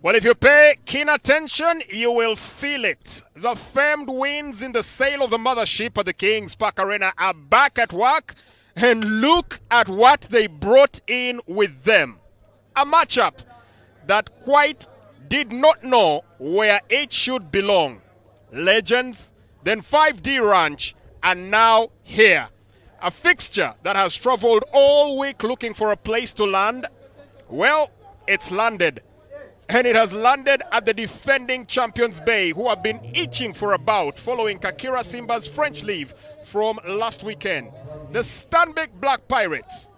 Well, if you pay keen attention, you will feel it. The famed winds in the sail of the mothership at the Kings Park Arena are back at work, and look at what they brought in with them. A matchup that quite did not know where it should belong. Legends, then 5D Ranch, and now here. A fixture that has traveled all week looking for a place to land. Well, it's landed. And it has landed at the defending champions Bay, who have been itching for a bout following Kakira Simba's French leave from last weekend. The Stanbic Black Pirates,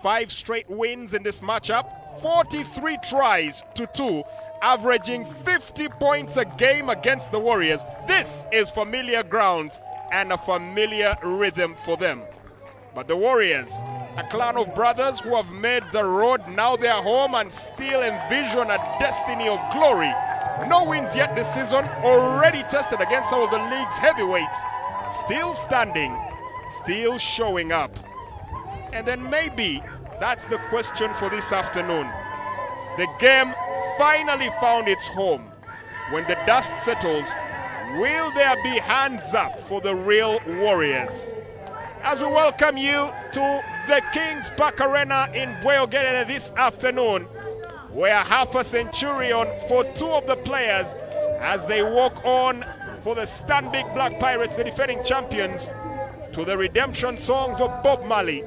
5 straight wins in this matchup, 43 tries to 2, averaging 50 points a game against the Warriors. This is familiar grounds and a familiar rhythm for them. But the Warriors, a clan of brothers who have made the road now their home and still envision a destiny of glory. No wins yet this season, already tested against some of the league's heavyweights. Still standing, still showing up. And then maybe that's the question for this afternoon. The game finally found its home. When the dust settles, will there be hands up for the real Warriors? As we welcome you to the Kings Park Arena in Guyingide this afternoon, where half a centurion for 2 of the players as they walk on for the Stanbic Black Pirates, the defending champions, to the redemption songs of Bob Marley.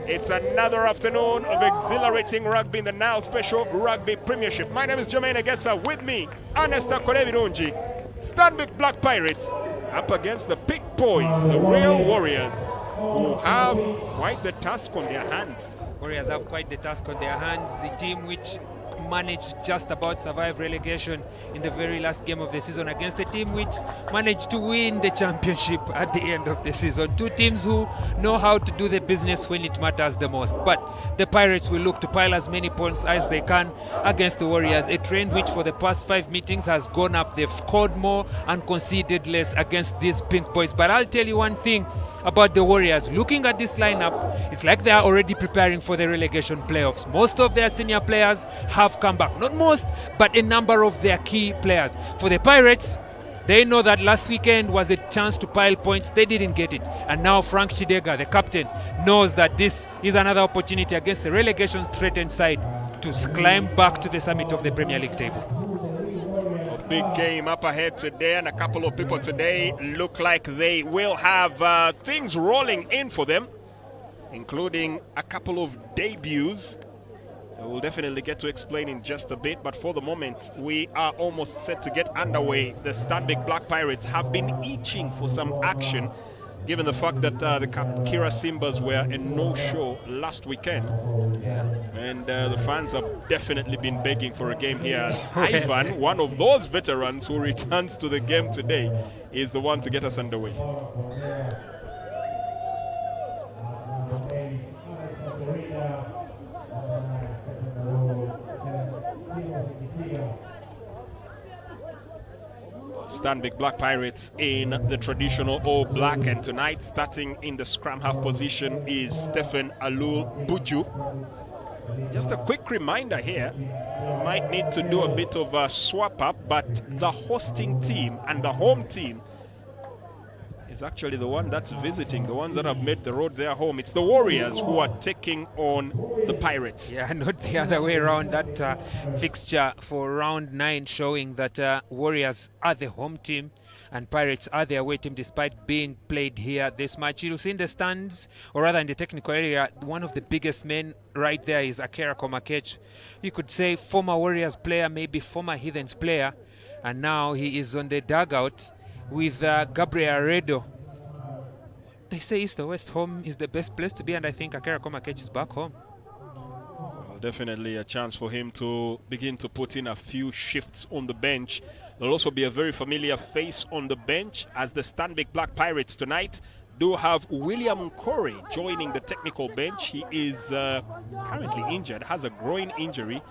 It's another afternoon of exhilarating rugby in the Nile Special Rugby Premiership. My name is Jermaine Agesa. With me, Anesta Kolevirungi. Stanbic Black Pirates up against the Big Boys, the real Warriors, who have quite the task on their hands. Warriors have quite the task on their hands. The team which managed just about survive relegation in the very last game of the season against the team which managed to win the championship at the end of the season. 2 teams who know how to do the business when it matters the most. But the Pirates will look to pile as many points as they can against the Warriors, a trend which for the past 5 meetings has gone up. They've scored more and conceded less against these Pink Boys. But I'll tell you one thing about the Warriors. Looking at this lineup, it's like they are already preparing for the relegation playoffs. Most of their senior players have come back. Not most, but a number of their key players. For the Pirates, they know that last weekend was a chance to pile points. They didn't get it. And now Frank Chidega, the captain, knows that this is another opportunity against the relegation-threatened side to climb back to the summit of the Premier League table. Big game up ahead today, and a couple of people today look like they will have things rolling in for them, including a couple of debuts. We'll definitely get to explain in just a bit, but for the moment we are almost set to get underway. The Stanbic Black Pirates have been itching for some action, given the fact that the Kakira Simbas were a no-show last weekend. Yeah. And the fans have definitely been begging for a game here, as Ivan, one of those veterans who returns to the game today, is the one to get us underway. Stanbic Black Pirates in the traditional all black, and tonight starting in the scrum half position is Stephen Alul Buju. Just a quick reminder here, you might need to do a bit of a swap up, but the hosting team and the home team is actually the one that's visiting, the ones that have made the road their home. It's the Warriors who are taking on the Pirates. Yeah, not the other way around. That fixture for round 9 showing that Warriors are the home team and Pirates are the away team, despite being played here this match. You'll see in the stands, or rather in the technical area, one of the biggest men right there is Akera Komakech. You could say former Warriors player, maybe former Heathens player, and now he is on the dugout with Gabriel Redo. They say East or West home is the best place to be, and I think Akera Komakech is back home. Well, definitely a chance for him to begin to put in a few shifts on the bench. There'll also be a very familiar face on the bench, as the Stanbic Black Pirates tonight do have William Corey joining the technical bench. He is currently injured, has a groin injury,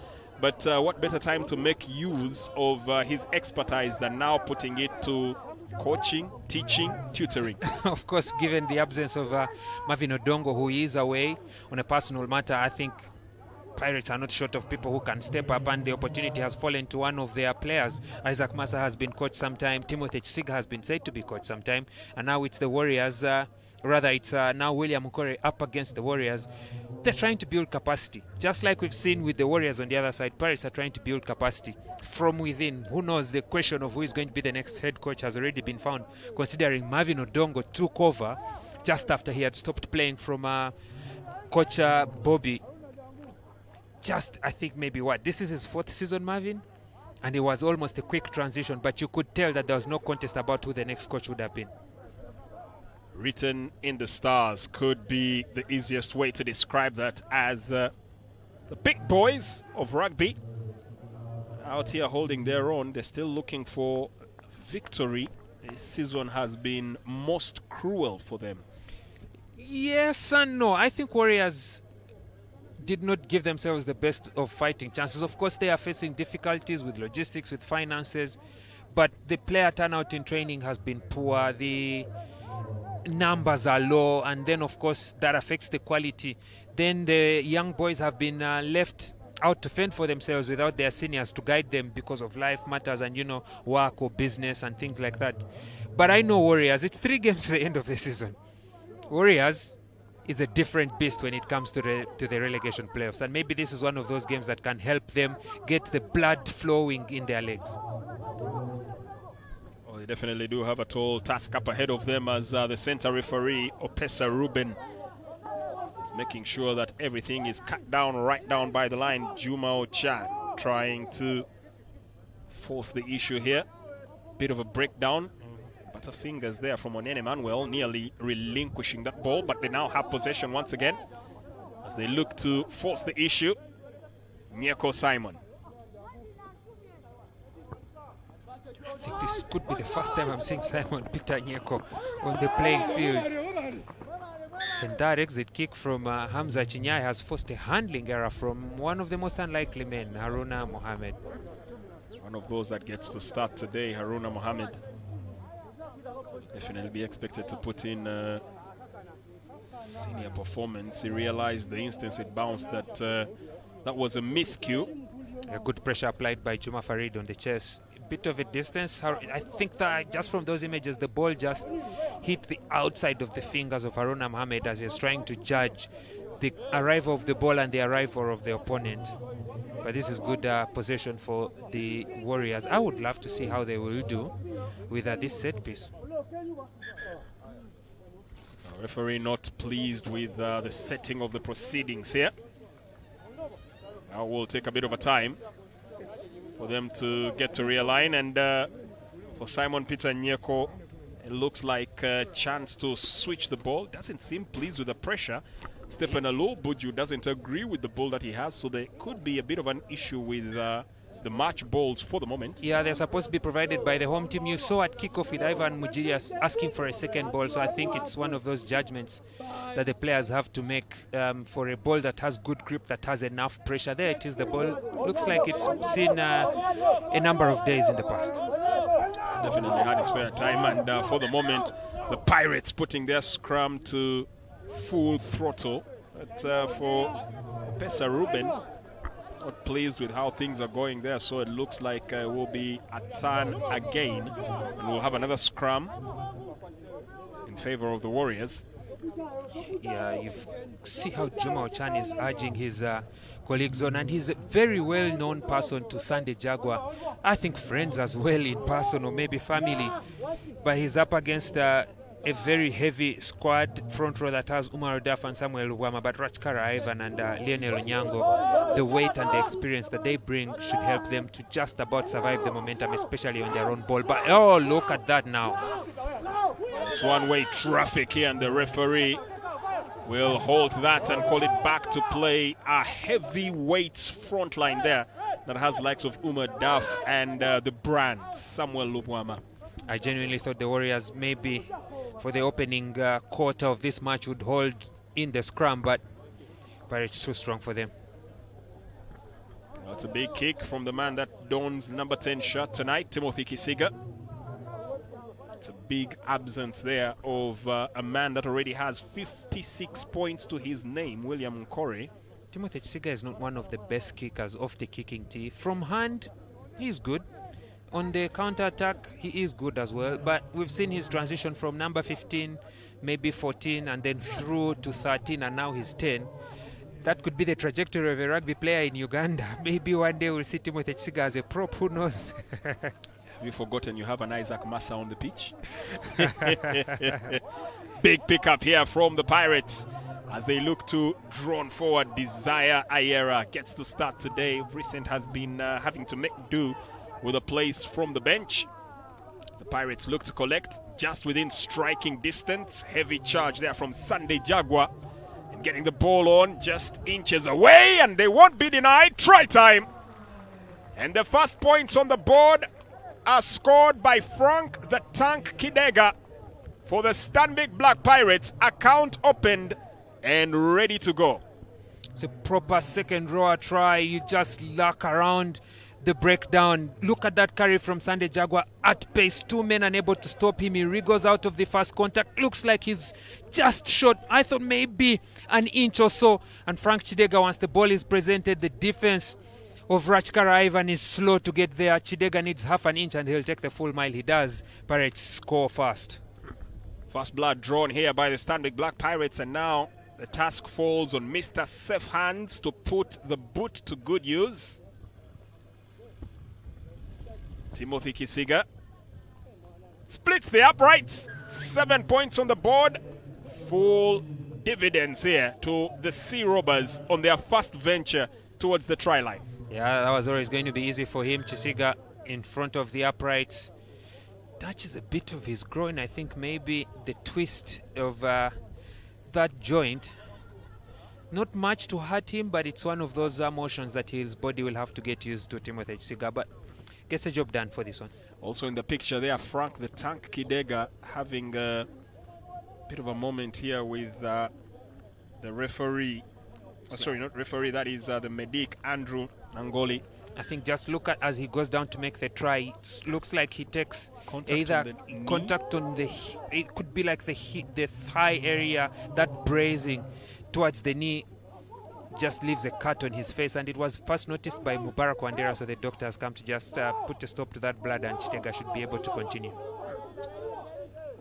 but what better time to make use of his expertise than now putting it to coaching, teaching, tutoring. Of course, given the absence of Marvin Odongo, who is away on a personal matter, I think Pirates are not short of people who can step up, and the opportunity has fallen to one of their players. Isaac Massa has been coached sometime, Timothy Chisiga has been said to be coached sometime, and now it's the Warriors, it's now William Mukore up against the Warriors. They're trying to build capacity. Just like we've seen with the Warriors on the other side, Pirates are trying to build capacity from within. Who knows, the question of who is going to be the next head coach has already been found, considering Marvin Odongo took over just after he had stopped playing from Coach Bobby. Just, I think maybe this is his 4th season, Marvin? And it was almost a quick transition, but you could tell that there was no contest about who the next coach would have been. Written in the stars could be the easiest way to describe that, as the big boys of rugby out here holding their own. They're still looking for victory. This season has been most cruel for them. Yes and no. I think Warriors did not give themselves the best of fighting chances. Of course, they are facing difficulties with logistics, with finances, but the player turnout in training has been poor. The numbers are low, and then of course that affects the quality. Then the young boys have been left out to fend for themselves without their seniors to guide them because of life matters and, you know, work or business and things like that. But I know Warriors, it's 3 games to the end of the season. Warriors is a different beast when it comes to the relegation playoffs, and maybe this is one of those games that can help them get the blood flowing in their legs. Well, they definitely do have a tall task up ahead of them, as the center referee, Opesa Ruben, is making sure that everything is cut down right down by the line. Juma Ochan trying to force the issue here. Bit of a breakdown. Butterfingers there from Onene Manuel, nearly relinquishing that ball, but they now have possession once again as they look to force the issue. Nyeko Simon. I think this could be the first time I'm seeing Simon Peter Nyeko on the playing field. And that exit kick from Hamza Chinyai has forced a handling error from one of the most unlikely men, Haruna Mohammed. One of those that gets to start today, Haruna Mohammed. Definitely be expected to put in senior performance. He realized the instance it bounced that that was a miscue. A good pressure applied by Juma Farid on the chest. A bit of a distance. I think that just from those images, the ball just hit the outside of the fingers of Haruna Mohammed as he's trying to judge the arrival of the ball and the arrival of the opponent. But this is good possession for the Warriors. I would love to see how they will do with this set piece. The referee not pleased with the setting of the proceedings here. Now will take a bit of a time for them to get to realign, and for Simon Peter Nyeko, it looks like a chance to switch the ball. Doesn't seem pleased with the pressure. Stephen Alo Buju doesn't agree with the ball that he has, so there could be a bit of an issue with the match balls for the moment. Yeah, they're supposed to be provided by the home team. You saw at kickoff with Ivan Mujiria asking for a second ball, so I think it's one of those judgments that the players have to make for a ball that has good grip, that has enough pressure. There it is, the ball looks like it's seen a number of days in the past. It's definitely had its fair time, and for the moment the Pirates putting their scrum to full throttle. But for Pesa Ruben, not pleased with how things are going there, so it looks like it will be a turn again, and we'll have another scrum in favor of the Warriors. Yeah, you see how Juma Ochan is urging his colleagues on, and he's a very well-known person to Sunday Jaguar. I think friends as well in person, or maybe family, but he's up against a very heavy squad front row that has Umar Daf and Samuel Luwama, but Rachkara Ivan and Lionel Onyango, the weight and the experience that they bring should help them to just about survive the momentum, especially on their own ball. But oh, look at that now. It's one-way traffic here, and the referee will hold that and call it back to play. A heavyweight front line there that has the likes of Umar Daf and the brand Samuel Luwama. I genuinely thought the Warriors maybe for the opening quarter of this match would hold in the scrum, but it's too strong for them. That's a big kick from the man that dons number 10 shirt tonight, Timothy Chisiga. It's a big absence there of a man that already has 56 points to his name, William Mukore. Timothy Chisiga is not one of the best kickers off the kicking tee. From hand, he's good. On the counter-attack, he is good as well. But we've seen his transition from number 15, maybe 14, and then through to 13, and now he's 10. That could be the trajectory of a rugby player in Uganda. Maybe one day we'll see Timothy Chisiga as a prop, who knows? Have you forgotten you have an Isaac Massa on the pitch? Big pickup here from the Pirates as they look to drawn forward. Desire Ayera gets to start today. Recent has been having to make do with a place from the bench. The Pirates look to collect just within striking distance. Heavy charge there from Sunday Jaguar. And getting the ball on just inches away, and they won't be denied. Try time. And the first points on the board are scored by Frank the Tank Kidega for the Stanbic Black Pirates. Account opened and ready to go. It's a proper second rower try. You just luck around the breakdown. Look at that carry from Sunday Jaguar at pace. Two men unable to stop him. He wriggles out of the first contact. Looks like he's just short. I thought maybe an inch or so. And Frank Chidega, once the ball is presented, the defense of Rachkara Ivan is slow to get there. Chidega needs half an inch and he'll take the full mile. He does. Pirates score fast. First blood drawn here by the Stanbic Black Pirates, and now the task falls on Mr. Safe Hands to put the boot to good use. Timothy Chisiga splits the uprights. 7 points on the board. Full dividends here to the Sea Robbers on their first venture towards the try line. Yeah, that was always going to be easy for him. Chisiga in front of the uprights. Touches a bit of his groin. I think maybe the twist of that joint. Not much to hurt him, but it's one of those motions that his body will have to get used to, Timothy Chisiga. But gets the job done for this one. Also in the picture there, Frank the Tank Kidega having a bit of a moment here with the referee. Oh, sorry, not referee, that is the medic, Andrew Nangoli. I think just look at as he goes down to make the try, it looks like he takes either contact on the, it could be like the thigh area, that bracing towards the knee just leaves a cut on his face, and it was first noticed by Mubarak Wandera, so the doctor has come to just put a stop to that blood, and Chitega should be able to continue.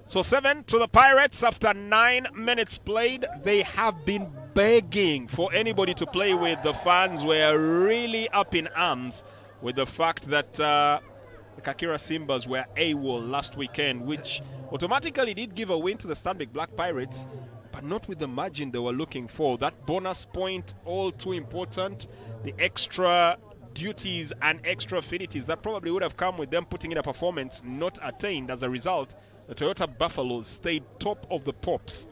So 7 to the Pirates after 9 minutes played. They have been begging for anybody to play with. The fans were really up in arms with the fact that the Kakira Simbas were AWOL last weekend, which automatically did give a win to the Stanbic Black Pirates, but not with the margin they were looking for. That bonus point, all too important. The extra duties and extra affinities that probably would have come with them putting in a performance, not attained. As a result, the Toyota Buffaloes stayed top of the pops.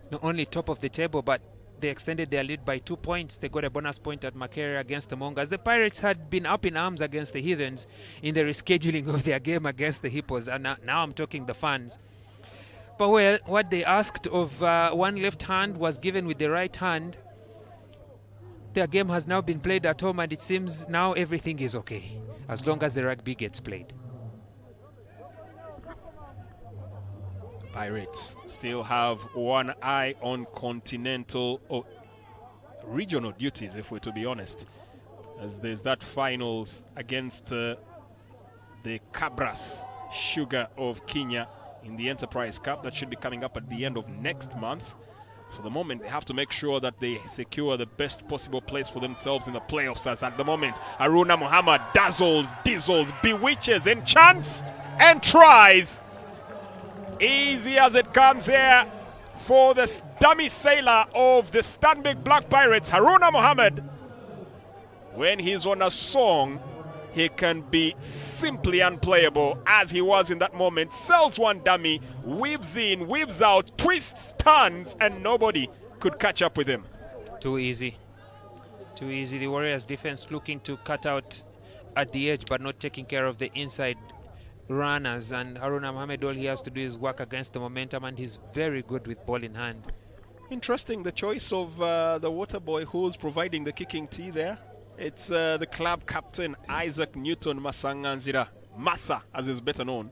Not only top of the table, but they extended their lead by 2 points. They got a bonus point at Makerere against the Mongas. The Pirates had been up in arms against the Heathens in the rescheduling of their game against the Hippos, and now I'm talking the fans. But well, what they asked of one left hand was given with the right hand. Their game has now been played at home, and it seems now everything is okay as long as the rugby gets played. Pirates still have one eye on continental or regional duties, if we're to be honest, as there's that finals against the Cabras Sugar of Kenya in the Enterprise Cup that should be coming up at the end of next month. For the moment, they have to make sure that they secure the best possible place for themselves in the playoffs, as at the moment Haruna Muhammad dazzles, dizzles, bewitches, enchants and tries. Easy as it comes here for the dummy sailor of the Stanbic Black Pirates, Haruna Muhammad. When he's on a song, he can be simply unplayable, as he was in that moment. Sells one dummy, weaves in, weaves out, twists, turns, and nobody could catch up with him. Too easy. Too easy. The Warriors defense looking to cut out at the edge, but not taking care of the inside runners, and Haruna Mohamed, all he has to do is work against the momentum, and he's very good with ball in hand. Interesting, the choice of the water boy who's providing the kicking tee there. It's the club captain Isaac Newton Masanganzira, Massa as is better known.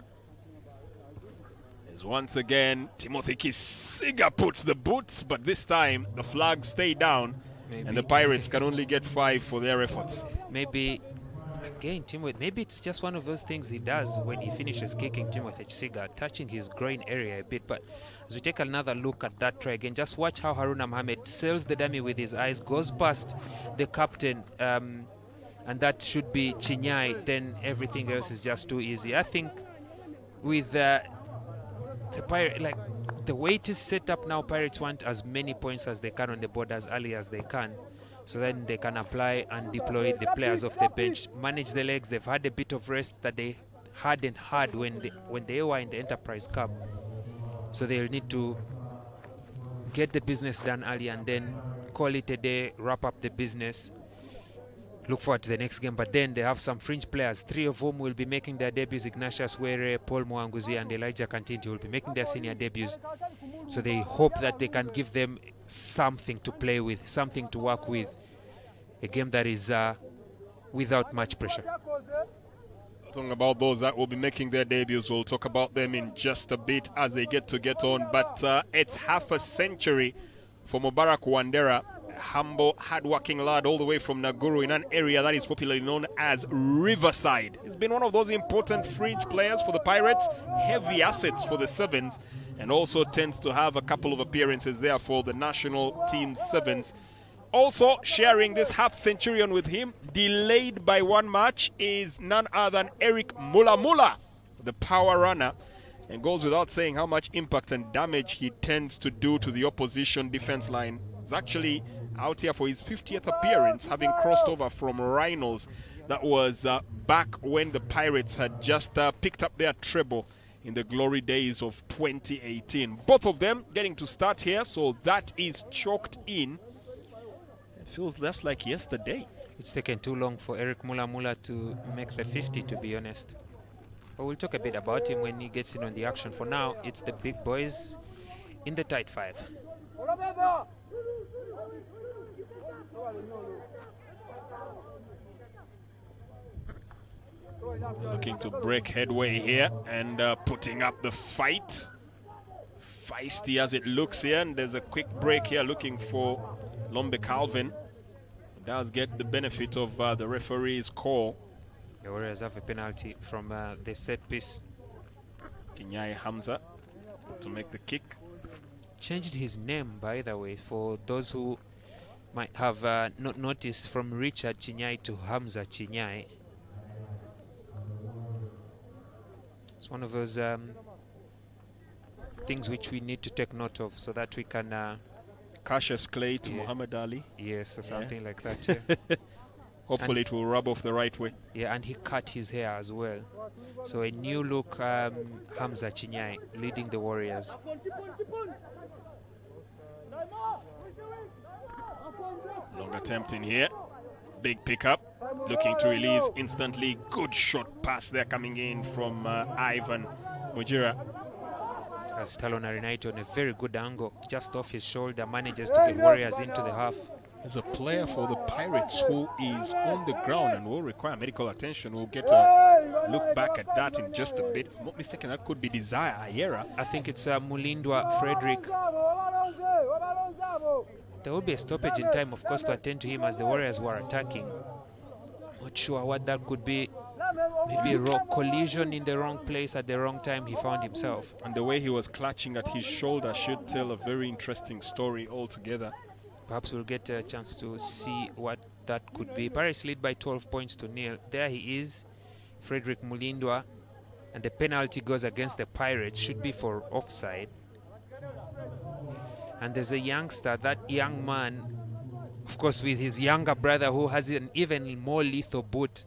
As once again Timothy Chisiga puts the boots, but this time the flags stay down Maybe. And the Pirates can only get 5 for their efforts. Maybe, again, maybe it's just one of those things he does when he finishes kicking Timothy Chisiga, touching his groin area a bit. But as we take another look at that try again, just watch how Haruna Mohammed sails the dummy with his eyes, goes past the captain, and that should be Chinyai. Then everything else is just too easy. I think with the Pirate, like the way it is set up now, Pirates want as many points as they can on the board as early as they can, so then they can apply and deploy the players off the bench, manage the legs. They've had a bit of rest that they hadn't had when they were in the Enterprise Cup, so they'll need to get the business done early and then call it a day, wrap up the business, look forward to the next game. But then they have some fringe players, 3 of whom will be making their debuts. Ignatius Were, Paul Mwanguzi and Elijah Kantinti will be making their senior debuts, so they hope that they can give them something to play with, something to work with, a game that is without much pressure. Talking about those that will be making their debuts, we'll talk about them in just a bit as they get on. But it's half a century for Mubarak Wandera, humble, hard-working lad all the way from Naguru in an area that is popularly known as Riverside. He's been one of those important fringe players for the Pirates, heavy assets for the Sevens, and also tends to have a couple of appearances there for the national team Sevens. Also sharing this half-centurion with him, delayed by 1 match, is none other than Eric Mulamula, the power runner. And goes without saying how much impact and damage he tends to do to the opposition defense line. He's actually out here for his 50th appearance, having crossed over from Rhinos. That was back when the Pirates had just picked up their treble in the glory days of 2018. Both of them getting to start here, so that is chalked in. It feels less like yesterday. It's taken too long for Eric Mulamula to make the 50, to be honest. But we'll talk a bit about him when he gets in on the action. For now, it's the big boys in the tight 5. Looking to break headway here and putting up the fight. Feisty as it looks here, and there's a quick break here looking for Lombe Calvin. Does get the benefit of the referee's call. The Warriors have a penalty from the set piece. Kinyai Hamza to make the kick. Changed his name, by the way, for those who might have not noticed, from Richard Chinyai to Hamza Chinyai. It's one of those things which we need to take note of so that we can... Cassius Clay to Muhammad Ali. Yes, or something like that, yeah. Hopefully it will rub off the right way. Yeah, and he cut his hair as well. So a new look Hamza Chinyai leading the Warriors. Long attempt in here. Big pickup. Looking to release instantly. Good shot pass there coming in from Ivan Mujira. As Talon Arenite on a very good angle, just off his shoulder, manages to get Warriors into the half. There's a player for the Pirates who is on the ground and will require medical attention. We'll get a look back at that in just a bit. If I'm not mistaken, that could be Desire Ayera. I think it's Mulindwa Frederick. There will be a stoppage in time, of course, to attend to him as the Warriors were attacking. Not sure what that could be. Maybe a collision in the wrong place at the wrong time he found himself. And the way he was clutching at his shoulder should tell a very interesting story altogether. Perhaps we'll get a chance to see what that could be. Paris lead by 12 points to 0. There he is, Frederick Mulindwa. And the penalty goes against the Pirates. Should be for offside. And there's a youngster, that young man, of course, with his younger brother who has an even more lethal boot.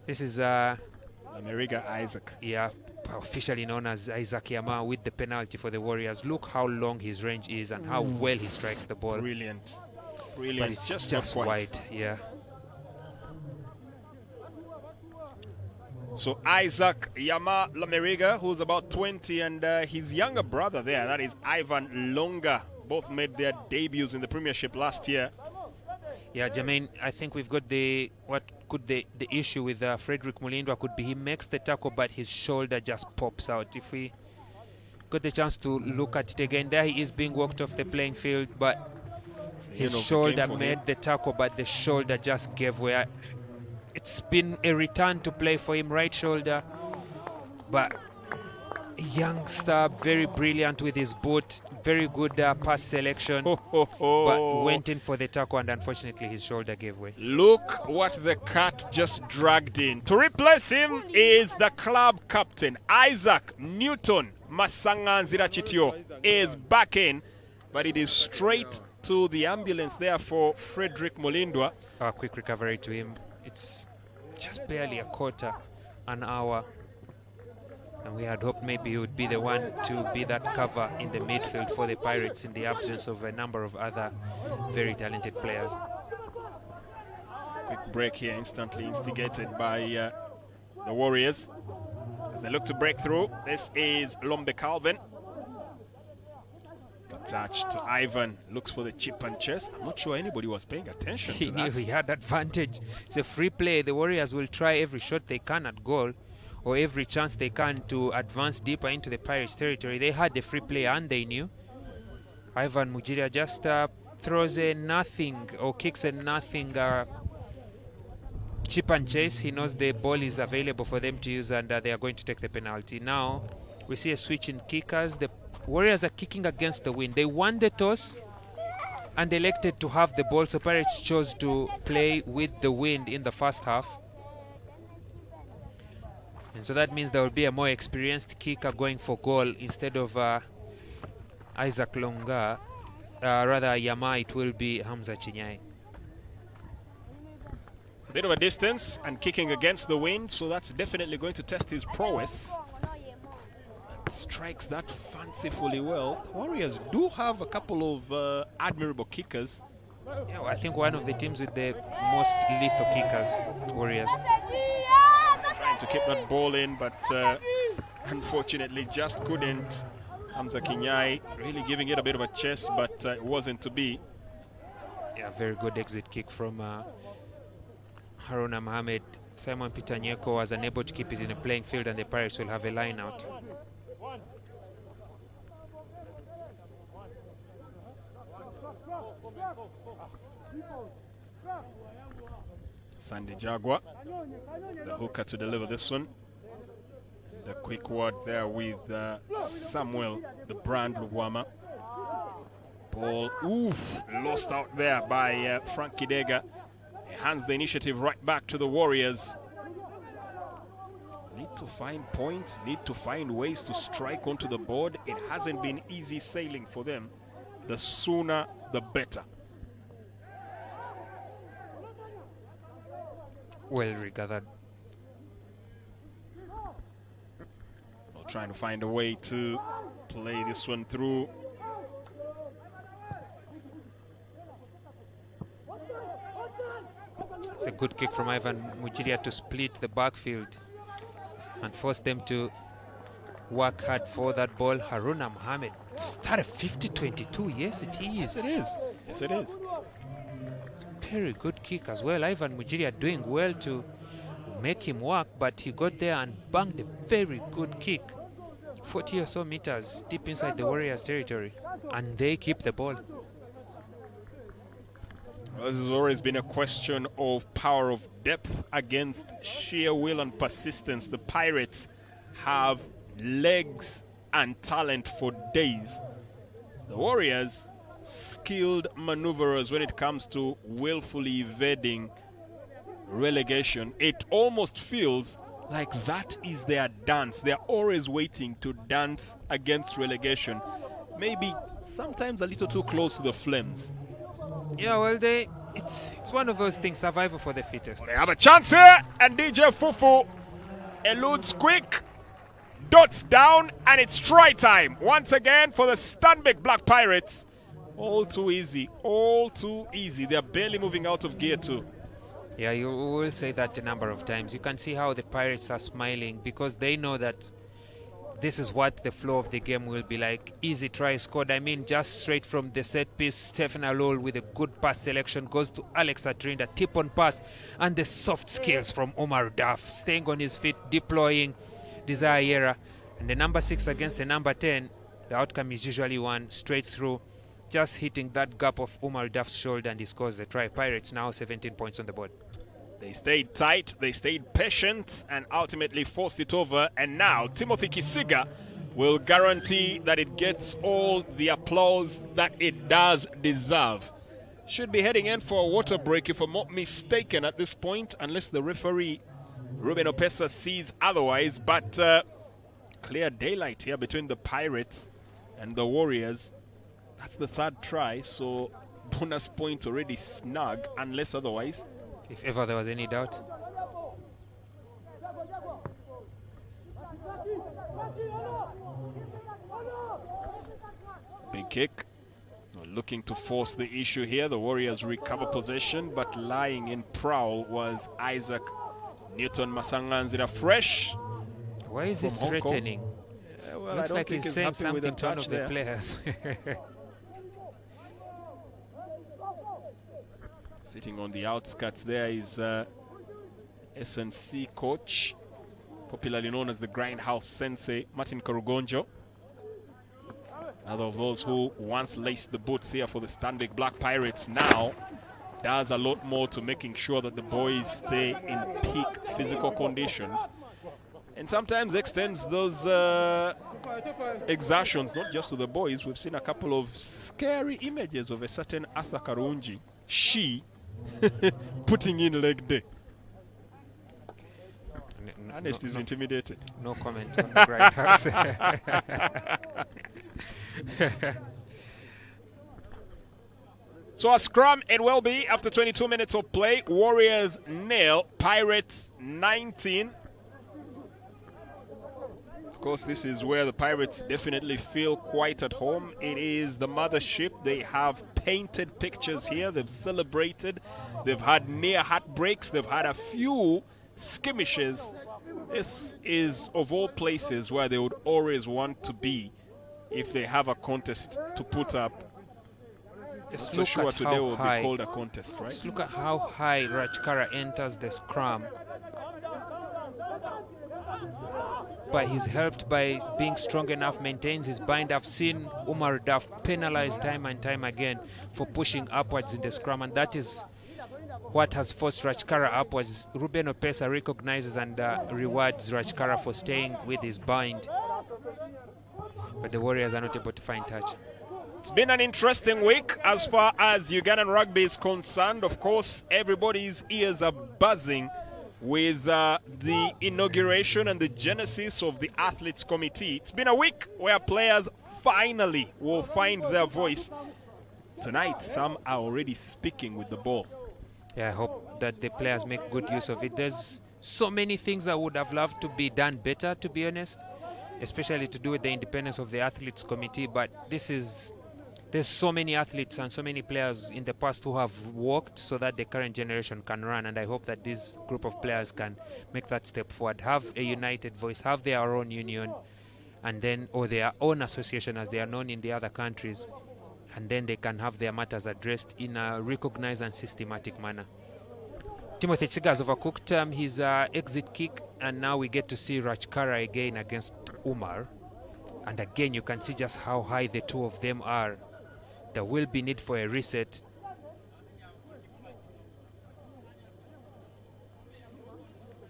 This is Ameriga Isaac. Yeah, officially known as Isaac Yama, with the penalty for the Warriors. Look how long his range is and how well he strikes the ball. Brilliant. Brilliant. But it's just wide, yeah. So Isaac Yama Lameriga, who's about 20, and his younger brother there, that is Ivan Longa, both made their debuts in the Premiership last year. Yeah, Jermaine, I think we've got the issue with Frederick Mulindwa could be he makes the tackle but his shoulder just pops out. If we got the chance to look at it again, there he is being walked off the playing field, but His shoulder made the tackle, but the shoulder just gave way. It's been a return to play for him, right shoulder. But youngster, very brilliant with his boot, very good pass selection, but went in for the tackle, and unfortunately his shoulder gave way. Look what the cat just dragged in. To replace him is the club captain, Isaac Newton Masanganzira Chitio, is back in, but it is straight to the ambulance there for Frederick Mulindwa. A quick recovery to him. It's just barely a quarter an hour. And we had hoped maybe he would be the one to be that cover in the midfield for the Pirates in the absence of a number of other very talented players. Quick break here, instantly instigated by the Warriors as they look to break through. This is Lombe Calvin. Touch to Ivan, looks for the chip and chest. I'm not sure anybody was paying attention to that. He knew he had advantage. It's a free play. The Warriors will try every shot they can at goal, or every chance they can to advance deeper into the Pirates' territory. They had the free play and they knew. Ivan Mujiria just throws a nothing, or kicks a nothing chip and chase. He knows the ball is available for them to use, and they are going to take the penalty. Now we see a switch in kickers. The Warriors are kicking against the wind. They won the toss and elected to have the ball, so Pirates chose to play with the wind in the first half. And so that means there will be a more experienced kicker going for goal instead of Isaac Longa. Rather, Yama, it will be Hamza Chinyai. It's a bit of a distance and kicking against the wind, so that's definitely going to test his prowess. Strikes that fancifully well. The Warriors do have a couple of admirable kickers. Yeah, well, I think one of the teams with the most lethal kickers, Warriors. Trying to keep that ball in, but unfortunately just couldn't. Hamza Kinyai really giving it a bit of a chest, but it wasn't to be. Yeah, very good exit kick from Haruna Mohamed. Simon Pitanyeko was unable to keep it in the playing field, and the Pirates will have a line out. Sandy Jaguar, the hooker to deliver this one. The quick word there with Samuel, the brand Lugwama. Ball, lost out there by Frankie Dega. He hands the initiative right back to the Warriors. Need to find points, need to find ways to strike onto the board. It hasn't been easy sailing for them. The sooner, the better. Well regathered. Well, trying to find a way to play this one through. It's a good kick from Ivan Mujiria to split the backfield and force them to work hard for that ball. Haruna Mohamed started 50-22. Yes, it is. Yes, it is. Yes, it is. Very good kick as well. Ivan Mujiria doing well to make him work, but he got there and banged a very good kick. 40 or so meters deep inside the Warriors' territory, and they keep the ball. Well, this has always been a question of power of depth against sheer will and persistence. The Pirates have legs and talent for days. The Warriors, skilled maneuverers when it comes to willfully evading relegation. It almost feels like that is their dance. They're always waiting to dance against relegation. Maybe sometimes a little too close to the flames. Yeah, well, it's one of those things, survival for the fittest. They have a chance here, and DJ Fufu eludes quick, dots down, and it's try time once again for the Stanbic Black Pirates. All too easy, all too easy. They're barely moving out of gear too. Yeah, you will say that a number of times. You can see how the Pirates are smiling because they know that this is what the flow of the game will be like. Easy try scored. I mean, just straight from the set piece, Stephen Alol with a good pass selection goes to Alex Atrinda, tip on pass, and the soft skills from Omar Duff, staying on his feet, deploying Desire Yera. And the number 6 against the number 10, the outcome is usually one straight through just hitting that gap of Umar Duff's shoulder, and he scores the try. Pirates now 17 points on the board. They stayed tight, they stayed patient, and ultimately forced it over. And now Timothy Kisiga will guarantee that it gets all the applause that it does deserve. Should be heading in for a water break, if I'm not mistaken, at this point, unless the referee Ruben Opesa sees otherwise. But clear daylight here between the Pirates and the Warriors. That's the third try, so bonus point already snug, unless otherwise. If ever there was any doubt. Big kick. Looking to force the issue here. The Warriors recover possession, but lying in prowl was Isaac Newton Masanganzira Fresh. Why is he threatening? Yeah, well, looks like he's saying something to one of the players. Sitting on the outskirts there is SNC coach, popularly known as the Grindhouse Sensei, Martin Karugonjo. Another of those who once laced the boots here for the Stanbic Black Pirates now does a lot more to making sure that the boys stay in peak physical conditions. And sometimes extends those exertions not just to the boys. We've seen a couple of scary images of a certain Arthur Karunji, putting in leg day. Ernest is intimidated. No comment on the Grindhouse. So a scrum it will be after 22 minutes of play. Warriors nil, Pirates 19. Of course, this is where the Pirates definitely feel quite at home. It is the mothership. They have painted pictures here. They've celebrated. They've had near heartbreaks. They've had a few skirmishes. This is of all places where they would always want to be if they have a contest to put up. Just Not so look sure at today how will high, be called a contest, right? Just look at how high Rajkara enters the scrum. But he's helped by being strong enough, maintains his bind. I've seen Umar Duff penalized time and time again for pushing upwards in the scrum, and that is what has forced Rajkara upwards. Ruben Opesa recognizes and rewards Rajkara for staying with his bind. But the Warriors are not able to find touch. It's been an interesting week as far as Ugandan rugby is concerned. Of course, everybody's ears are buzzing with the inauguration and the genesis of the Athletes Committee. It's been a week where players finally will find their voice. Tonight, some are already speaking with the ball. Yeah, I hope that the players make good use of it. There's so many things I would have loved to be done better, to be honest, especially to do with the independence of the Athletes Committee. But there's so many athletes and so many players in the past who have worked so that the current generation can run, and I hope that this group of players can make that step forward, have a united voice, have their own union, and then, or their own association as they are known in the other countries, and then they can have their matters addressed in a recognized and systematic manner. Timothy Chiga has overcooked his exit kick, and now we get to see Rajkara again against Umar, and again you can see just how high the two of them are. There will be need for a reset.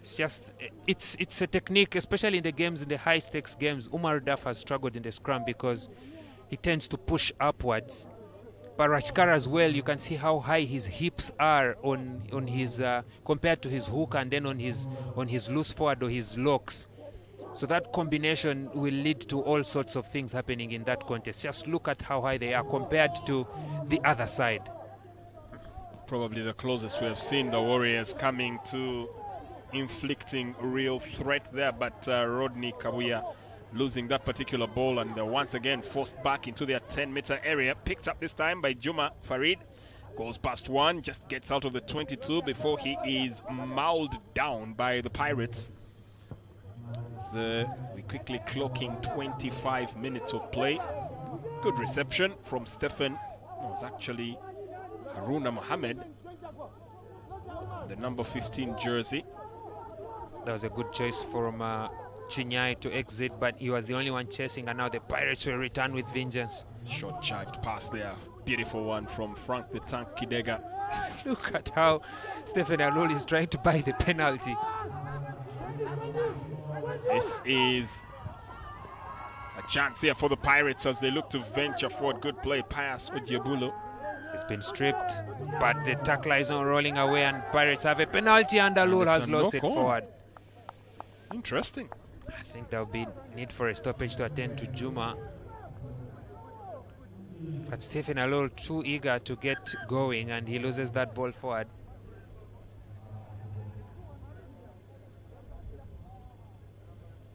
It's just, it's a technique, especially in the games, in the high stakes games. Umar Duff has struggled in the scrum because he tends to push upwards. But Rajkara as well, you can see how high his hips are on his compared to his hook, and then on his loose forward or his locks. So that combination will lead to all sorts of things happening in that contest. Just look at how high they are compared to the other side. Probably the closest we have seen the Warriors coming to inflicting real threat there, but Rodney Kabuya losing that particular ball, and once again forced back into their 10-meter area. Picked up this time by Juma Farid. Goes past one, just gets out of the 22 before he is mauled down by the Pirates. We quickly clocking 25 minutes of play. Good reception from Stephen. It was actually Haruna Mohammed, the number 15 jersey. That was a good choice from Chinyai to exit, but he was the only one chasing, and now the Pirates will return with vengeance. Short charged pass there. Beautiful one from Frank the Tank Kidega. Look at how Stephen Alol is trying to buy the penalty. This is a chance here for the Pirates as they look to venture forward. Good play, Pius Ojebulu. He's been stripped, but the tackler is not rolling away, and Pirates have a penalty, and Alol has lost it forward. Interesting. I think there will be need for a stoppage to attend to Juma. But Stephen Alol too eager to get going, and he loses that ball forward.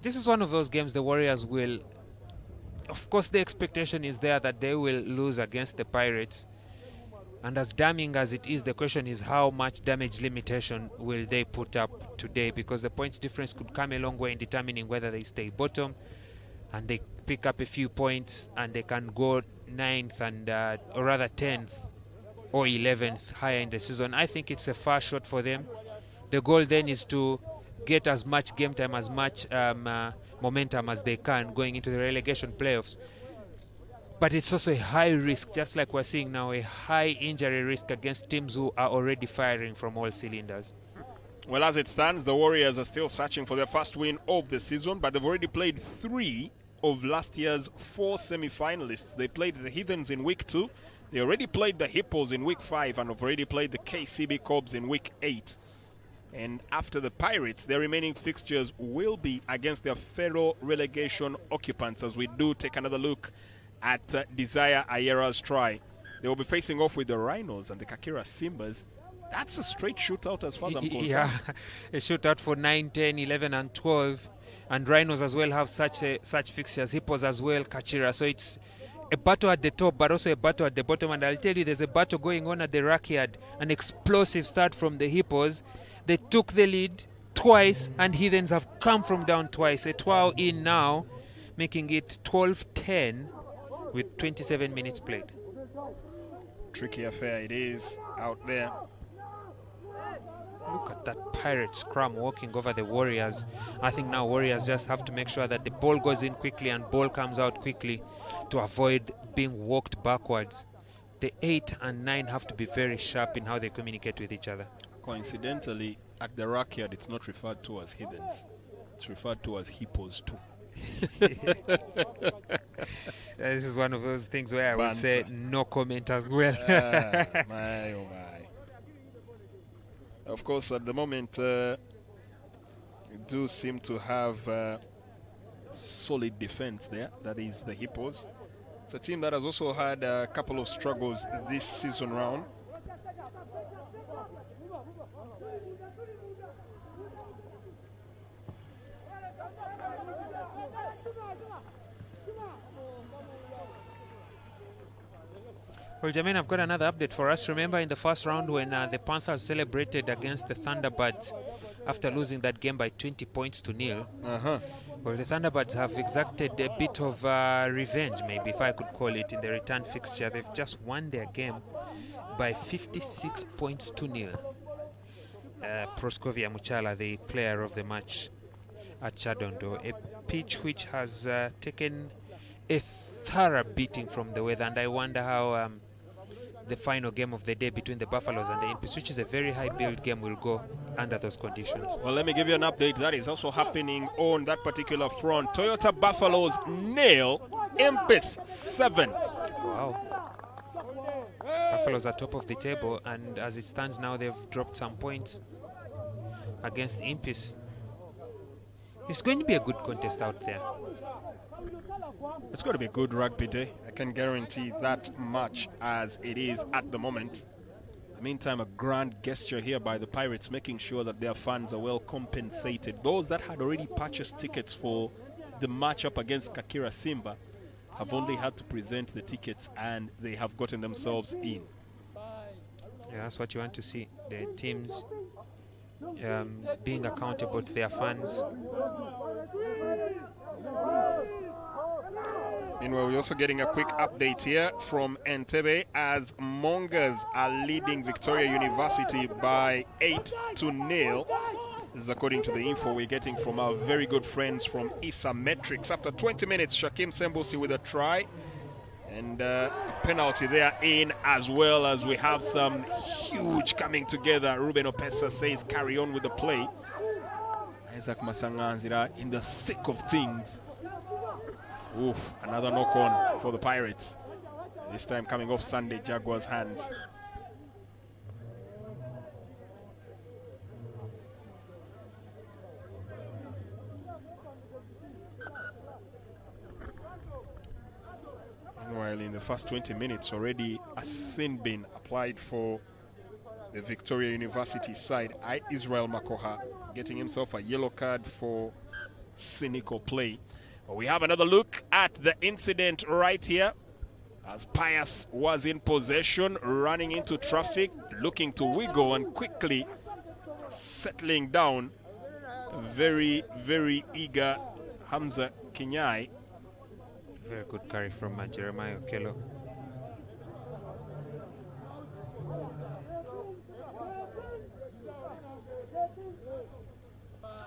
This is one of those games the Warriors will, of course the expectation is there that they will lose against the Pirates. And as damning as it is, the question is how much damage limitation will they put up today, because the points difference could come a long way in determining whether they stay bottom and they pick up a few points and they can go 9th and or rather 10th or 11th higher in the season. I think it's a far shot for them. The goal then is to get as much game time, as much momentum as they can going into the relegation playoffs. But it's also a high risk, just like we're seeing now, a high injury risk against teams who are already firing from all cylinders. Well, as it stands, the Warriors are still searching for their first win of the season, but they've already played 3 of last year's 4 semi-finalists. They played the Heathens in week 2, they already played the Hippos in week 5, and have already played the KCB Cobs in week 8. And after the Pirates, their remaining fixtures will be against their fellow relegation occupants, as we do take another look at Desire Ayera's try. They will be facing off with the Rhinos and the Kakira Simbas. That's a straight shootout as far as I'm concerned. Yeah, a shootout for 9, 10, 11 and 12. And Rhinos as well have such fixtures, Hippos as well, Kachira. So it's a battle at the top, but also a battle at the bottom. And I'll tell you, there's a battle going on at the Rackyard. An explosive start from the Hippos. They took the lead twice, and Heathens have come from down twice. A 12 in now, making it 12-10 with 27 minutes played. Tricky affair it is out there. Look at that Pirate scrum walking over the Warriors. I think now Warriors just have to make sure that the ball goes in quickly and ball comes out quickly to avoid being walked backwards. The 8 and 9 have to be very sharp in how they communicate with each other. Coincidentally, at the Rackyard, it's not referred to as Heathens. It's referred to as Hippos too. This is one of those things where I would say no comment as well. My, oh my. Of course, at the moment, you do seem to have solid defense there. That is the Hippos. It's a team that has also had a couple of struggles this season round. Well, Jermaine, I've got another update for us. Remember in the first round when the Panthers celebrated against the Thunderbirds after losing that game by 20 points to nil? Well, the Thunderbirds have exacted a bit of revenge, maybe, if I could call it, in the return fixture. They've just won their game by 56 points to nil. Proskovia Muchala, the player of the match at Chadondo, a pitch which has taken a thorough beating from the weather, and I wonder how the final game of the day between the Buffaloes and the Impis, which is a very high build game, will go under those conditions. Well, let me give you an update that is also happening on that particular front. Toyota Buffaloes nil, Impis 7. Wow. Buffaloes are top of the table, and as it stands now, they've dropped some points against Impis. It's going to be a good contest out there. It's going to be a good rugby day. I can guarantee that much as it is at the moment. In the meantime, a grand gesture here by the Pirates, making sure that their fans are well compensated. Those that had already purchased tickets for the matchup against Kakira Simba have only had to present the tickets, and they have gotten themselves in. Yeah, that's what you want to see. The teams being accountable to their fans. Meanwhile, we're also getting a quick update here from Entebbe as Mongas are leading Victoria University by 8-0. This is according to the info we're getting from our very good friends from ISA Metrics. After 20 minutes, Shakim Sembusi with a try. And a penalty there in, as well as we have some huge coming together. Ruben Opesa says carry on with the play. Isaac Masanganzira in the thick of things. Oof, another knock on for the Pirates. This time coming off Sunday Jaguars' hands. Meanwhile, in the first 20 minutes already, a sin been applied for the Victoria University side. Israel Makoha getting himself a yellow card for cynical play. But we have another look at the incident right here, as Pius was in possession, running into traffic, looking to wiggle and quickly settling down. Very, very eager Hamza Kinyai. Very good carry from Jeremiah OKELLO.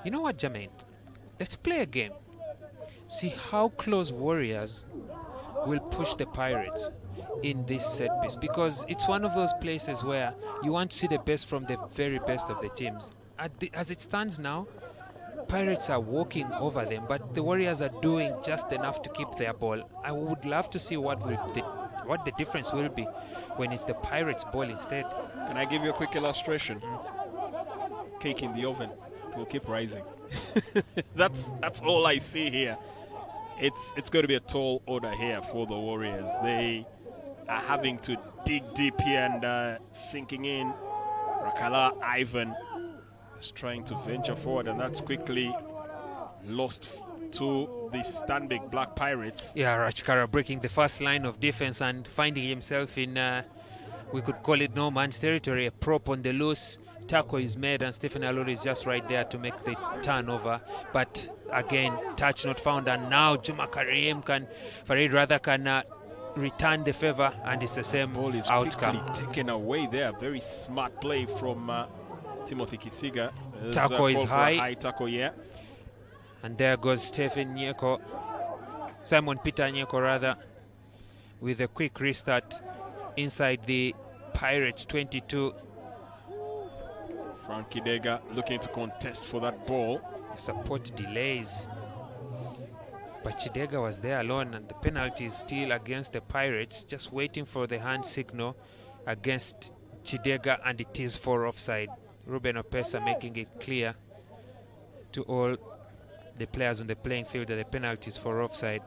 You know what, Jermaine? Let's play a game. See how close Warriors will push the Pirates in this set piece, because it's one of those places where you want to see the best from the very best of the teams. As it stands now, Pirates are walking over them, but the Warriors are doing just enough to keep their ball. I would love to see what the difference will be when it's the Pirates' ball instead. Can I give you a quick illustration? Cake in the oven will keep rising. That's all I see here. It's going to be a tall order here for the Warriors. They are having to dig deep here and sinking in. Rakala Ivan is trying to venture forward, and that's quickly lost to the Stanbic Black Pirates. Yeah, Rachkara breaking the first line of defense and finding himself in, we could call it no man's territory, a prop on the loose. Tackle is made and Stephen Aluri is just right there to make the turnover, but again touch not found, and now Juma Karim can return the favor, and it's the same ball is outcome. Taken away there. Very smart play from Timothy Kisiga. Tackle is high. High tackle, yeah. And there goes Stephen Nyeko, Simon Peter Nyeko rather, with a quick restart inside the Pirates 22. Frankie Dega looking to contest for that ball. Support delays, but Chidega was there alone, and the penalty is still against the Pirates, just waiting for the hand signal against Chidega, and it is for offside. Ruben Opesa making it clear to all the players on the playing field that the penalty is for offside.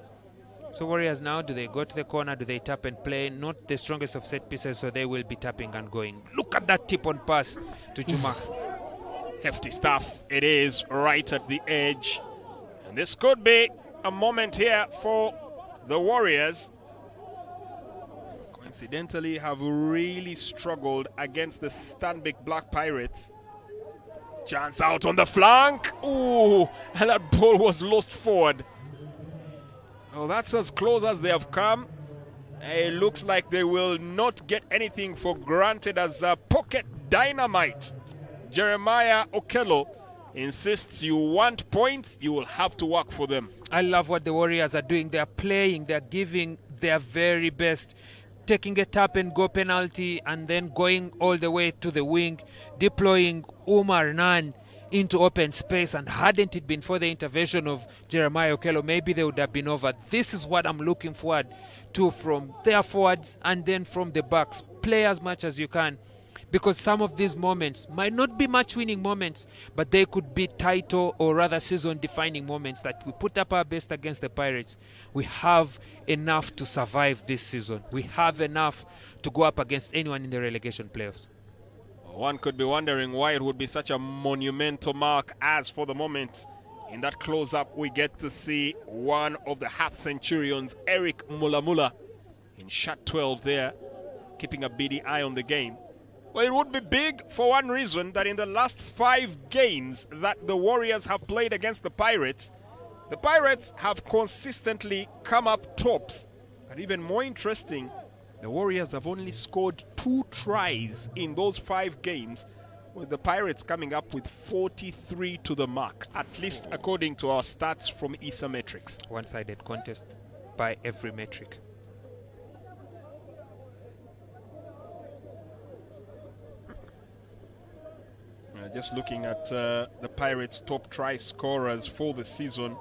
So Warriors now, do they go to the corner? Do they tap and play? Not the strongest of set pieces, so they will be tapping and going. Look at that tip on pass to Juma. Hefty stuff. It is right at the edge. And this could be a moment here for the Warriors. Coincidentally, have really struggled against the Stanbic Black Pirates. Chance out on the flank. Ooh, and that ball was lost forward. Well, that's as close as they have come. It looks like they will not get anything for granted as a pocket dynamite. Jeremiah OKELLO insists you want points, you will have to work for them. I love what the Warriors are doing. They're playing, they're giving their very best, taking a tap and go penalty and then going all the way to the wing, deploying Umar Nan into open space, and hadn't it been for the intervention of Jeremiah OKELLO, maybe they would have been over. This is what I'm looking forward to from their forwards and then from the backs. Play as much as you can, because some of these moments might not be match-winning moments, but they could be title or rather season-defining moments that we put up our best against the Pirates. We have enough to survive this season. We have enough to go up against anyone in the relegation playoffs. One could be wondering why it would be such a monumental mark, as for the moment, in that close-up, we get to see one of the half-centurions, Eric Mulamula, in shot 12 there, keeping a beady eye on the game. Well, it would be big for one reason, that in the last 5 games that the Warriors have played against the Pirates have consistently come up tops. And even more interesting, the Warriors have only scored 2 tries in those 5 games, with the Pirates coming up with 43 to the mark, at least according to our stats from ESA metrics. One-sided contest by every metric. Just looking at the Pirates' top try scorers for the season,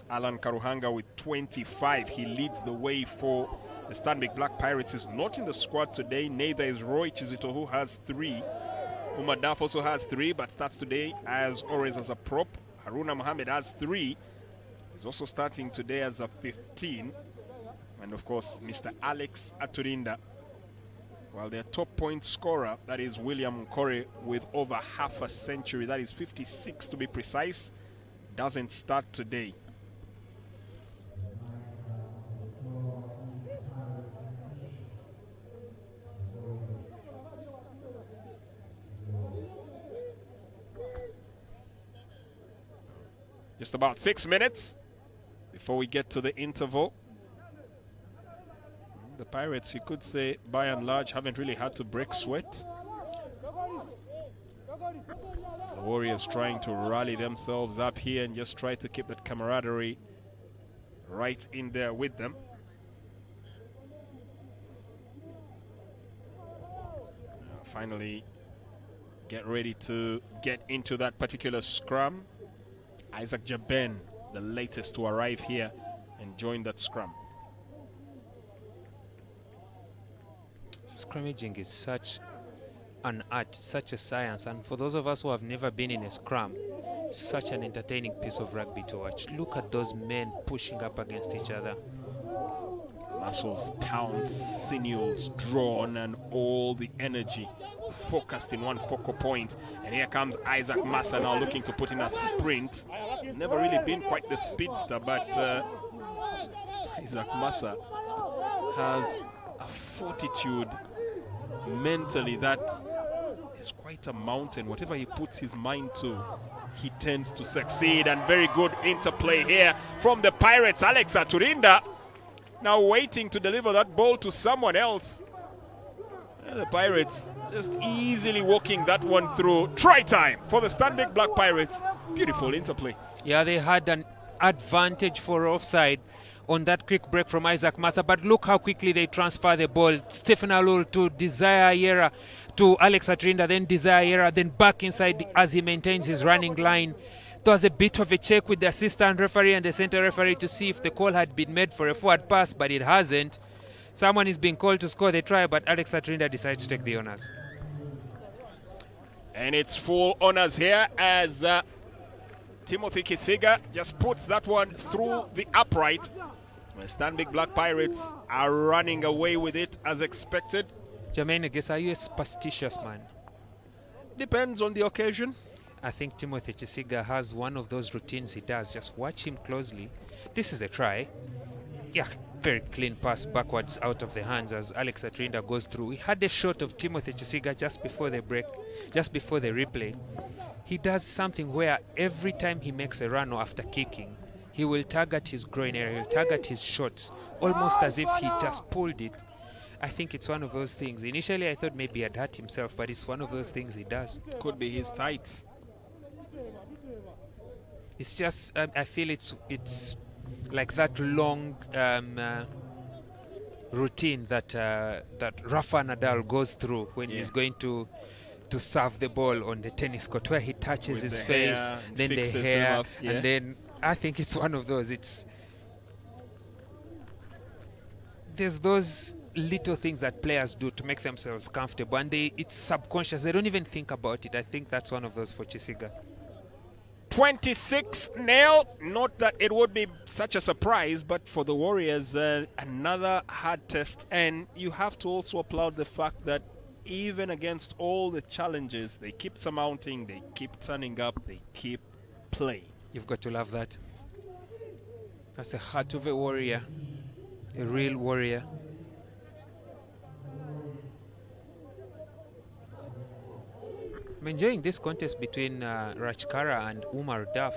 Alan Karuhanga with 25. He leads the way for the Stanbic Black Pirates. Is not in the squad today. Neither is Roy Chizito, who has 3. Umar Daf also has 3, but starts today as always as a prop. Haruna Mohammed has 3. He's also starting today as a 15. And of course, Mr. Alex Aturinda. While their top point scorer, that is William Nkore, with over half a century, that is 56 to be precise, doesn't start today. Just about 6 minutes before we get to the interval. The Pirates, you could say, by and large, haven't really had to break sweat. The Warriors trying to rally themselves up here and just try to keep that camaraderie right in there with them. Finally, get ready to get into that particular scrum. Isaac Jaben, the latest to arrive here and join that scrum. Scrummaging is such an art, such a science, and for those of us who have never been in a scrum, such an entertaining piece of rugby to watch. Look at those men pushing up against each other. Muscles, towns, sinews drawn, and all the energy focused in one focal point. And here comes Isaac Massa now looking to put in a sprint. Never really been quite the speedster, but Isaac Massa has a fortitude mentally that is quite a mountain. Whatever he puts his mind to, he tends to succeed. And very good interplay here from the Pirates. Alex Aturinda now waiting to deliver that ball to someone else. The Pirates just easily walking that one through. Try time for the Stanbic Black Pirates. Beautiful interplay. Yeah, they had an advantage for offside on that quick break from Isaac Massa, but look how quickly they transfer the ball. Stephen Alul to Desire Yera, to Alex Aturinda, then Desire Yera, then back inside as he maintains his running line. There was a bit of a check with the assistant referee and the center referee to see if the call had been made for a forward pass, but it hasn't. Someone is being called to score the try, but Alex Aturinda decides to take the honors. And it's full honors here as Timothy Kisiga just puts that one through the upright. The Stanbic Black Pirates are running away with it as expected. Jermaine, I guess, are you a superstitious man? Depends on the occasion. I think Timothy Kisiga has one of those routines he does. Just watch him closely. This is a try. Yeah, very clean pass backwards out of the hands as Alex Aturinda goes through. We had a shot of Timothy Kisiga just before the break, just before the replay. He does something where every time he makes a run or after kicking, he will target his groin area, he'll target his shots, almost as if he just pulled it. I think it's one of those things. Initially, I thought maybe he'd hurt himself, but it's one of those things he does. Could be his tights. It's just, I feel it's like that long routine that that Rafa Nadal goes through when he's going to serve the ball on the tennis court, where he touches his face, then the hair, and then I think it's one of those. There's those little things that players do to make themselves comfortable, and it's subconscious. They don't even think about it. I think that's one of those for Kisiga. 26-0. Not that it would be such a surprise, but for the Warriors, another hard test. And you have to also applaud the fact that even against all the challenges, they keep surmounting, they keep turning up, they keep playing. You've got to love that. That's the heart of a warrior, a real warrior. I'm enjoying this contest between Rajkara and Umar Daf.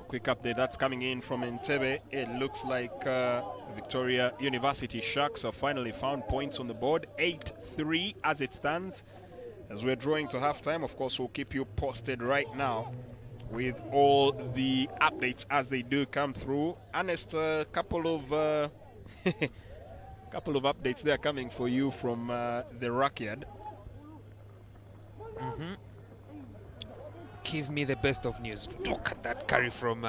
Quick update that's coming in from Entebbe. It looks like Victoria University Sharks have finally found points on the board. 8-3 as it stands. As we're drawing to halftime, of course, we'll keep you posted right now with all the updates as they do come through. Ernest, a couple of couple of updates there coming for you from the Rackyard. Give me the best of news. Look at that carry from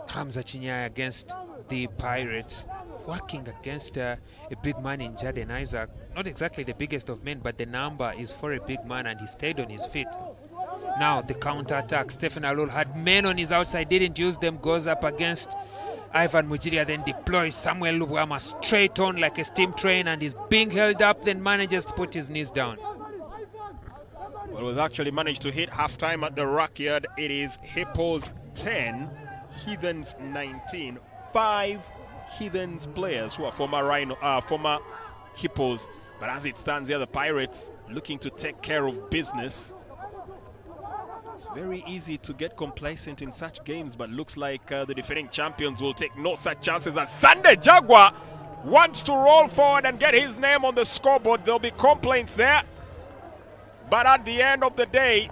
Hamza Chinyaya against the Pirates, working against a big man in Jaden Isaac. Not exactly the biggest of men, but the number is for a big man, and he stayed on his feet. Now the counter-attack. Stephen Alul had men on his outside, didn't use them, goes up against Ivan Mujiria, then deploys Samuel Lubwama straight on like a steam train, and is being held up, then manages to put his knees down. Well, we've actually managed to hit halftime at the Rackyard. It is Hippos 10, Heathens 19. 5 Heathens players who are former Hippos. But as it stands here, the Pirates looking to take care of business. It's very easy to get complacent in such games, but looks like the defending champions will take no such chances as Sunday Jaguar wants to roll forward and get his name on the scoreboard. There'll be complaints there. But at the end of the day,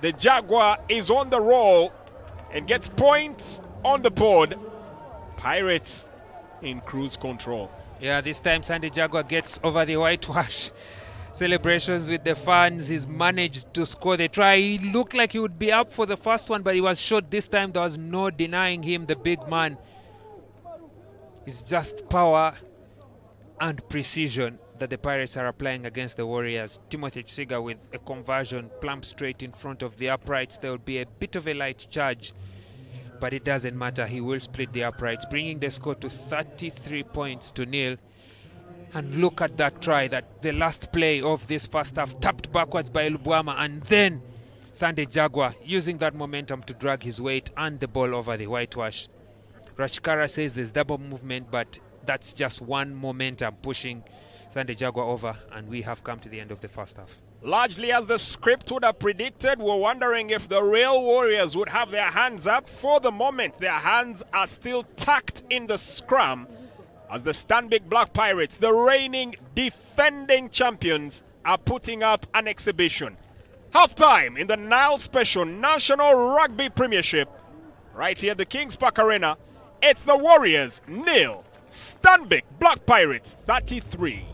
the Jaguar is on the roll and gets points on the board. Pirates in cruise control. Yeah, this time Sunday Jaguar gets over the whitewash. Celebrations with the fans. He's managed to score the try. He looked like he would be up for the first one, but he was short this time. There was no denying him, the big man. It's just power and precision that the Pirates are applying against the Warriors. Timothy Chisiga with a conversion plump straight in front of the uprights. There will be a bit of a light charge, but it doesn't matter. He will split the uprights, bringing the score to 33 points to nil. And look at that try, that the last play of this first half, tapped backwards by Lubwama, and then Sunday Jaguar using that momentum to drag his weight and the ball over the whitewash. Rashikara says there's double movement, but that's just one momentum pushing Sunday Jaguar over, and we have come to the end of the first half. Largely as the script would have predicted, we're wondering if the real Warriors would have their hands up. For the moment, their hands are still tucked in the scrum as the Stanbic Black Pirates, the reigning defending champions, are putting up an exhibition. Halftime in the Nile Special National Rugby Premiership, right here at the Kings Park Arena. It's the Warriors nil, Stanbic Black Pirates 33.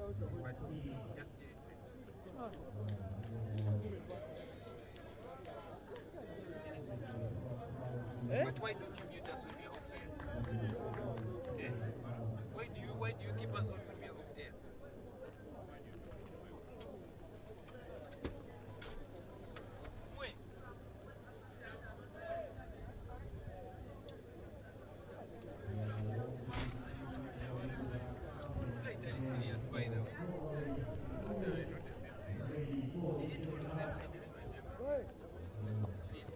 But why don't you mute us when we are off air? Yeah. Why do you keep us on when we are off air? Wait. That is serious, by the way. Did you told them something? Please.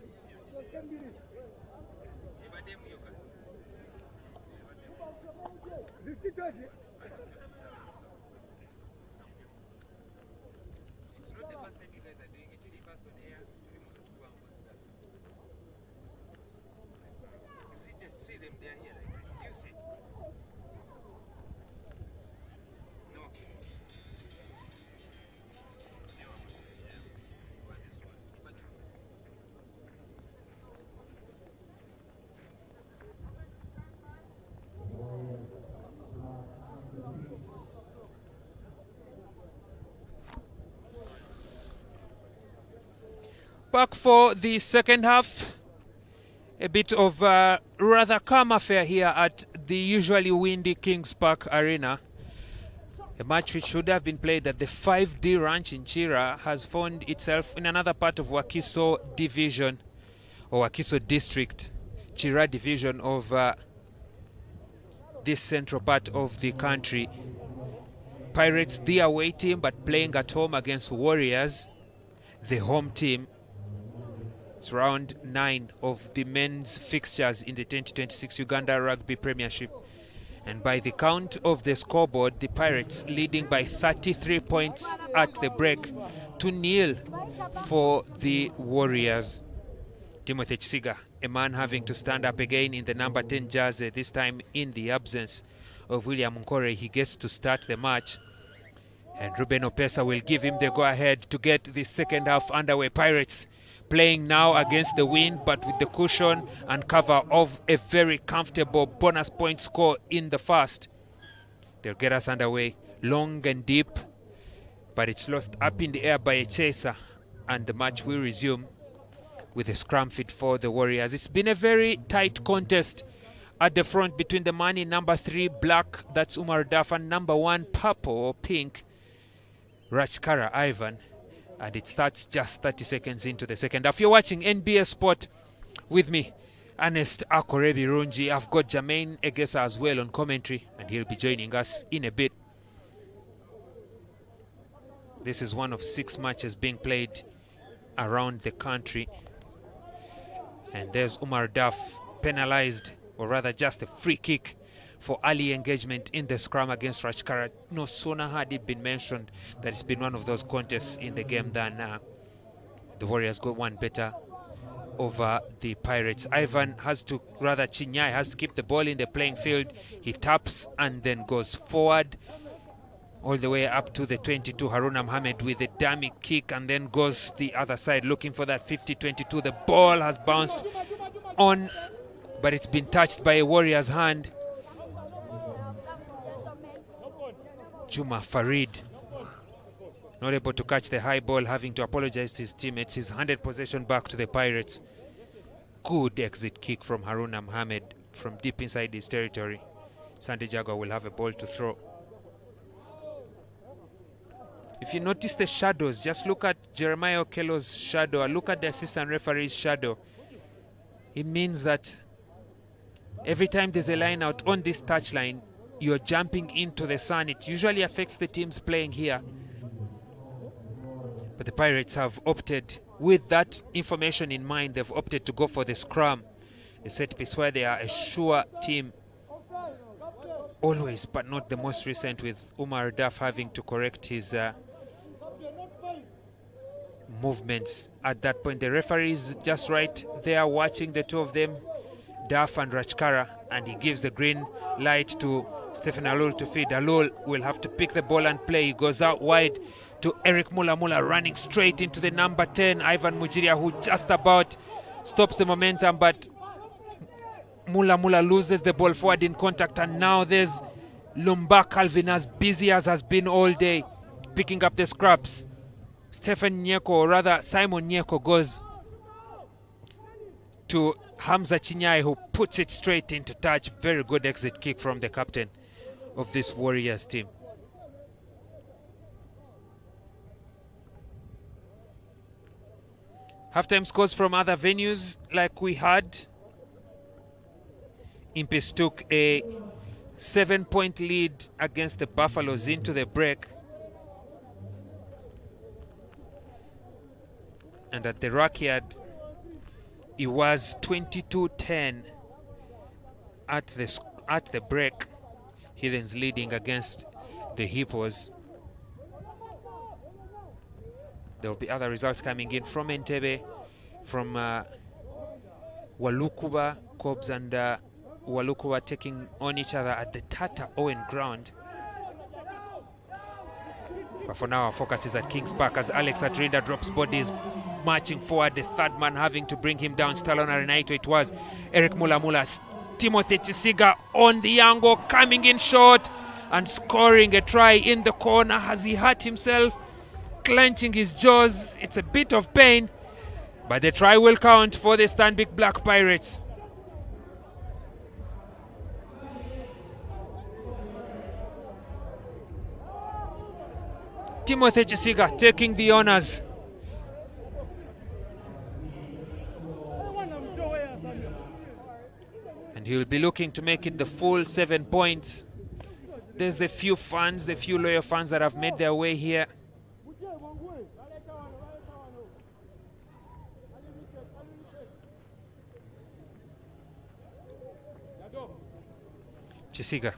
It's not the first time you guys are doing it. You leave us on air to remove the two angles. See them, they are here like this. You see? No. Back for the second half. A bit of a rather calm affair here at the usually windy Kings Park Arena. A match which should have been played at the 5D Ranch in Chira has found itself in another part of Wakiso Division, or Wakiso District, Chira Division of this central part of the country. Pirates, the away team, but playing at home against Warriors, the home team. It's round 9 of the men's fixtures in the 2026 Uganda Rugby Premiership. And by the count of the scoreboard, the Pirates leading by 33 points at the break, 2-0 for the Warriors. Timothy Chisiga, a man having to stand up again in the number 10 jersey, this time in the absence of William Nkore. He gets to start the match. And Ruben Opesa will give him the go-ahead to get the second half underway. Pirates playing now against the wind, but with the cushion and cover of a very comfortable bonus point score in the first. They'll get us underway, long and deep, but it's lost up in the air by a chaser, and the match will resume with a scrum fit for the Warriors. It's been a very tight contest at the front between the man in number 3 black, that's Umar Duff, and number 1 purple or pink, Rachkara Ivan. And it starts just 30 seconds into the second half. You're watching NBA Sport with me, Ernest Akorebi Runji. I've got Jermaine Egesa as well on commentary, and he'll be joining us in a bit. This is one of 6 matches being played around the country. And there's Umar Duff penalized, or rather just a free kick for early engagement in the scrum against Rachkara. No sooner had it been mentioned that it's been one of those contests in the game than the Warriors got one better over the Pirates. Ivan has to, rather Chinyai has to keep the ball in the playing field. He taps and then goes forward all the way up to the 22. Haruna Mohammed with a dummy kick and then goes the other side looking for that 50-22. The ball has bounced on, but it's been touched by a Warrior's hand. Juma Farid not able to catch the high ball, having to apologize to his teammates. He's handed possession back to the Pirates. Good exit kick from Haruna Mohammed from deep inside his territory. Sandy Jaguar will have a ball to throw. If you notice the shadows, just look at Jeremiah Okello's shadow, or look at the assistant referee's shadow. It means that every time there's a line out on this touchline, you're jumping into the sun. It usually affects the teams playing here. But the Pirates have opted, with that information in mind, they've opted to go for the scrum, the set piece, where they are a sure team always, but not the most recent, with Umar Duff having to correct his movements at that point. The referee is just right there watching the two of them, Duff and Rachkara, and he gives the green light to Stephen Alul to feed. Alul will have to pick the ball and play. He goes out wide to Eric Mula running straight into the number 10, Ivan Mujiria, who just about stops the momentum, but Mula loses the ball forward in contact, and now there's Lumba Calvin, as busy as has been all day, picking up the scraps. Stephen Nyeko, or rather Simon Nyeko, goes to Hamza Chinyai, who puts it straight into touch. Very good exit kick from the captain of this Warriors team. Halftime scores from other venues like we had. Impis took a 7-point lead against the Buffaloes into the break. And at the Rockyard, it was 22-10 at the break. Heathens leading against the Hippos. There will be other results coming in from Entebbe, from Walukuba. Cobbs and Walukuba taking on each other at the Tata Owen ground. But for now, our focus is at Kings Park as Alex Atrinda drops bodies, marching forward, the third man having to bring him down. Stallone Arenaito it was. Eric Mulamula, Timothy Chisiga on the angle, coming in short and scoring a try in the corner. Has he hurt himself? Clenching his jaws. It's a bit of pain, but the try will count for the Stanbic Black Pirates. Timothy Chisiga taking the honors. And he will be looking to make it the full 7 points. There's the few fans, the few loyal fans that have made their way here. Chisiga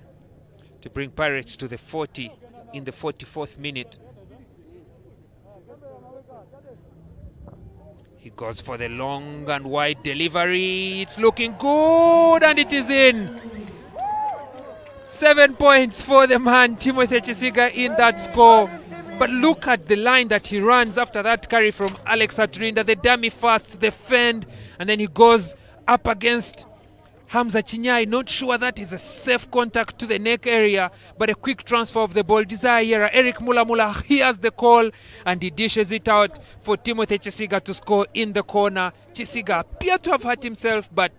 to bring Pirates to the 40 in the 44th minute. He goes for the long and wide delivery. It's looking good and it is in. 7 points for the man Timothy Chisiga in that score. But look at the line that he runs after that carry from Alex Atrinda. The dummy first, the fend, and then he goes up against Hamza Chinyai. Not sure that is a safe contact to the neck area, but a quick transfer of the ball. Desire Yera, Eric Mulamula hears the call and he dishes it out for Timothy Chisiga to score in the corner. Chisiga appeared to have hurt himself, but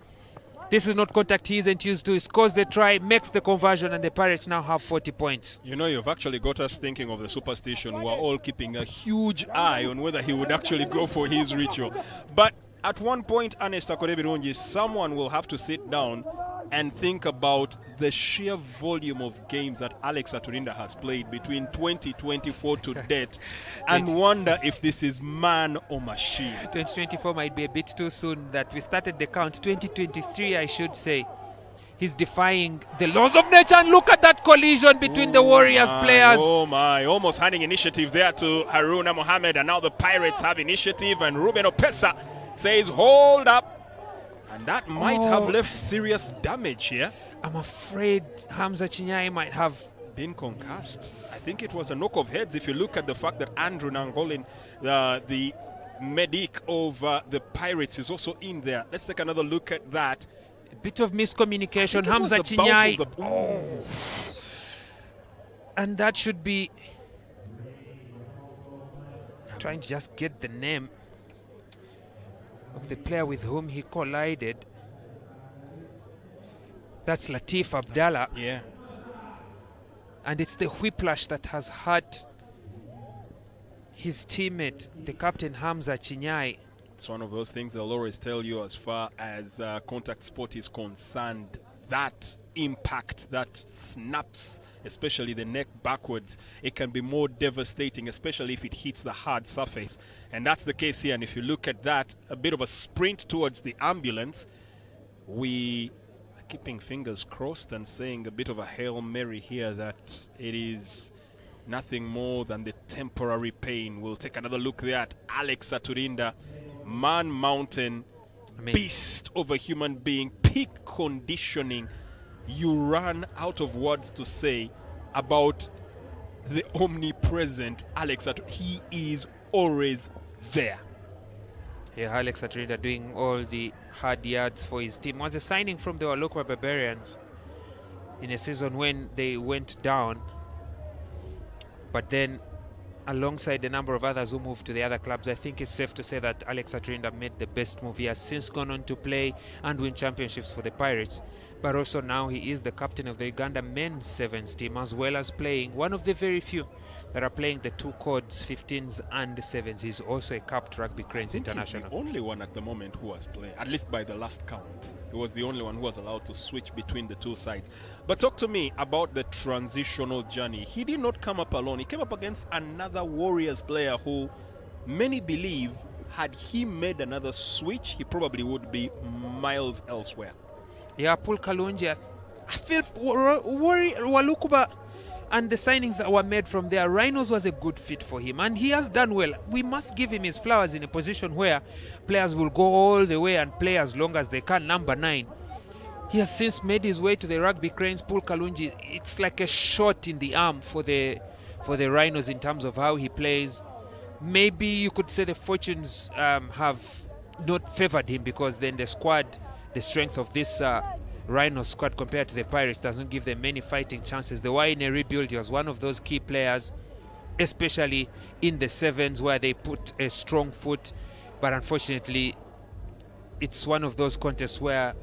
this is not contact he isn't used to. He scores the try, makes the conversion, and the Pirates now have 40 points. You know, you've actually got us thinking of the superstition. We're all keeping a huge eye on whether he would actually go for his ritual. But at one point, Anesta Korebirunji, someone will have to sit down and think about the sheer volume of games that Alex Atrinda has played between 2024 to date and wonder if this is man or machine. 2024 might be a bit too soon that we started the count. 2023, I should say. He's defying the laws of nature, and look at that collision between the Warriors players. Oh my, almost handing initiative there to Haruna Mohammed, and now the Pirates have initiative, and Ruben Opesa says hold up, and that might have left serious damage here. I'm afraid Hamza Chinyai might have been concussed. I think it was a knock of heads if you look at the fact that Andrew Nangolin, the medic of the Pirates, is also in there. Let's take another look at that. A bit of miscommunication. Hamza Chinyai, and that should be trying to just get the name of the player with whom he collided. That's Latif Abdallah. Yeah. And it's the whiplash that has hurt his teammate, the captain Hamza Chinyai. It's one of those things they'll always tell you as far as contact sport is concerned. That impact that snaps, especially the neck backwards, it can be more devastating, especially if it hits the hard surface. And that's the case here. And if you look at that, a bit of a sprint towards the ambulance. We are keeping fingers crossed and saying a bit of a Hail Mary here that it is nothing more than the temporary pain. We'll take another look there at Alex Atrinda, man mountain, beast of a human being, peak conditioning. You run out of words to say about the omnipresent Alex Atrinda. He is always there. Yeah, Alex Atrinda doing all the hard yards for his team. Was a signing from the Olokwa Barbarians. in a season when they went down. But then, alongside the number of others who moved to the other clubs, I think it's safe to say that Alex Atrinda made the best move. He has since gone on to play and win championships for the Pirates, but also now he is the captain of the Uganda men's sevens team, as well as playing one of the very few that are playing the two codes, 15s and 7s. He's also a capped Rugby Cranes international. He's the only one at the moment who has played, at least by the last count. He was the only one who was allowed to switch between the two sides. But talk to me about the transitional journey. He did not come up alone. He came up against another Warriors player who many believe had he made another switch, he probably would be miles elsewhere. Yeah, Paul Kalunji, I feel Walukuba and the signings that were made from there, Rhinos was a good fit for him, and he has done well. We must give him his flowers in a position where players will go all the way and play as long as they can. Number 9. He has since made his way to the Rugby Cranes. Paul Kalunji, it's like a shot in the arm for the Rhinos in terms of how he plays. Maybe you could say the fortunes have not favored him, because then the squad, the strength of this Rhino squad compared to the Pirates doesn't give them many fighting chances. They were in a rebuild. He was one of those key players, especially in the 7s where they put a strong foot. But unfortunately, it's one of those contests where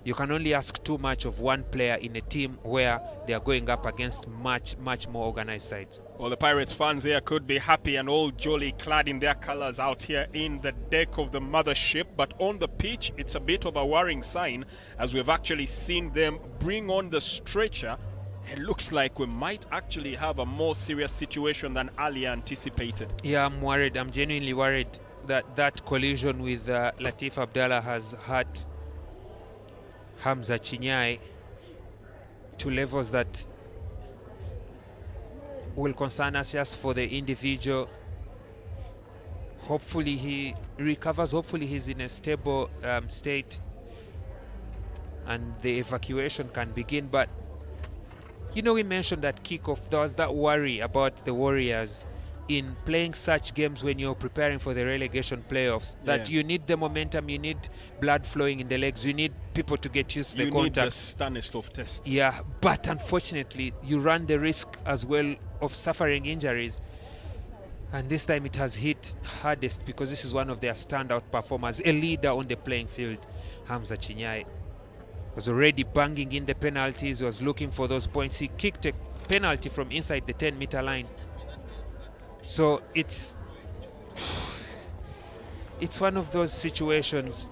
you can only ask too much of one player in a team where they are going up against much more organized sides. Well, the Pirates fans here could be happy and all jolly, clad in their colors out here in the deck of the mothership. But on the pitch, it's a bit of a worrying sign, as we've actually seen them bring on the stretcher. It looks like we might actually have a more serious situation than earlier anticipated. Yeah, I'm worried. I'm genuinely worried that collision with Latif Abdallah has hurt Hamza Chinyai to levels that will concern us just for the individual. Hopefully he recovers. Hopefully he's in a stable state and the evacuation can begin. But you know, we mentioned that kickoff, there was that worry about the Warriors in playing such games when you're preparing for the relegation playoffs, that you need the momentum, you need blood flowing in the legs, you need people to get used to the contact. You need the sternest of tests. Yeah, but unfortunately, you run the risk as well of suffering injuries. And this time it has hit hardest because this is one of their standout performers, a leader on the playing field. Hamza Chinyai was already banging in the penalties, was looking for those points. He kicked a penalty from inside the 10-meter line. So it's one of those situations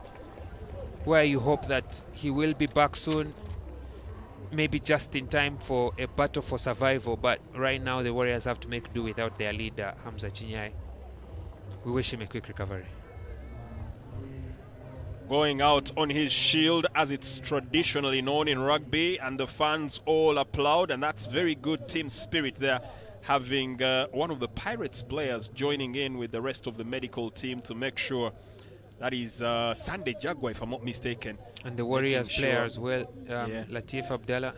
where you hope that he will be back soon, maybe just in time for a battle for survival. But right now the Warriors have to make do without their leader, Hamza Chinyai. We wish him a quick recovery. Going out on his shield, as it's traditionally known in rugby, and the fans all applaud, and that's very good team spirit there, having one of the Pirates players joining in with the rest of the medical team to make sure. That is Sunday Jaguar, if I'm not mistaken. And the Warriors player as well, Latif Abdallah.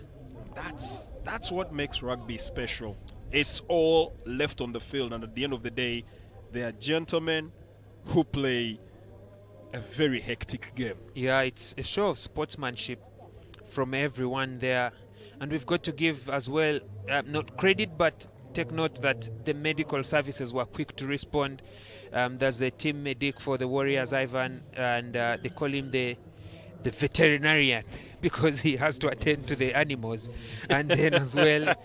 That's what makes rugby special. It's all left on the field, and at the end of the day, they are gentlemen who play a very hectic game. Yeah, it's a show of sportsmanship from everyone there. And we've got to give as well, not credit, but take note that the medical services were quick to respond. There's the team medic for the Warriors, Ivan, and they call him the veterinarian because he has to attend to the animals. And then as well,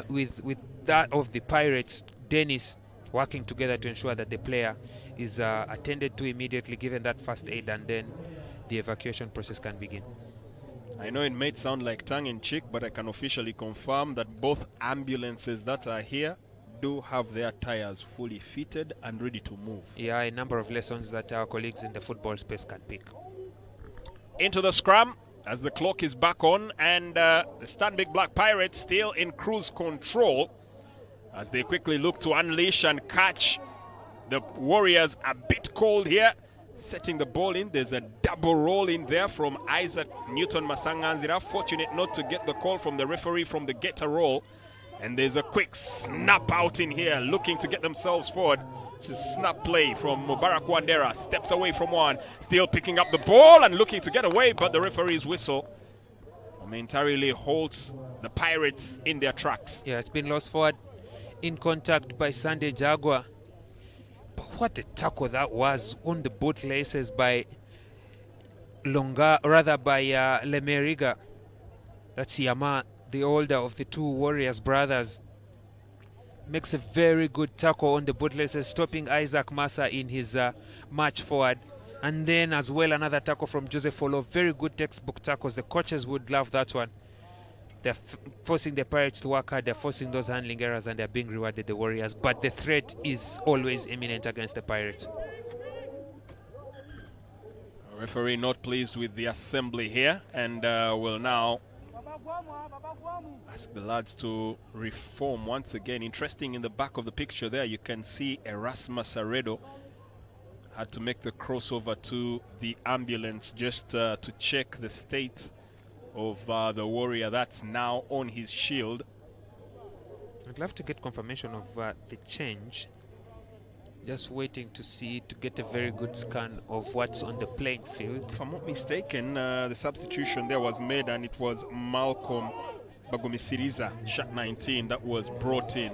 with that of the Pirates, Dennis, working together to ensure that the player is attended to immediately, given that first aid, and then the evacuation process can begin. I know it may sound like tongue-in-cheek, but I can officially confirm that both ambulances that are here do have their tires fully fitted and ready to move. Yeah, a number of lessons that our colleagues in the football space can pick. Into the scrum as the clock is back on, and the Stanbic Black Pirates still in cruise control as they quickly look to unleash and catch the Warriors a bit cold here. Setting the ball in, there's a double roll in there from Isaac Newton Masanganzira. Fortunate not to get the call from the referee from the getter roll. And there's a quick snap out in here, looking to get themselves forward. It's a snap play from Mubarak Wandera. Steps away from one, still picking up the ball and looking to get away, but the referee's whistle momentarily halts the Pirates in their tracks. Yeah, it's been lost forward in contact by Sunday Jaguar. But what a tackle that was on the bootlaces by Lemeriga. That's Yama, the older of the two Warriors brothers. Makes a very good tackle on the bootlaces, stopping Isaac Massa in his march forward. And then as well another tackle from Joseph Olo. Very good textbook tackles. The coaches would love that one. They're forcing the Pirates to work hard. They're forcing those handling errors and they're being rewarded, the Warriors. But the threat is always imminent against the Pirates. Referee not pleased with the assembly here and will now ask the lads to reform once again. Interesting, in the back of the picture there you can see Erasmus Aredo had to make the crossover to the ambulance just to check the state of the Warrior that's now on his shield. I'd love to get confirmation of the change. Just waiting to see, to get a very good scan of what's on the playing field. If I'm not mistaken, the substitution there was made and it was Malcolm Bagumisiriza, shot 19, that was brought in.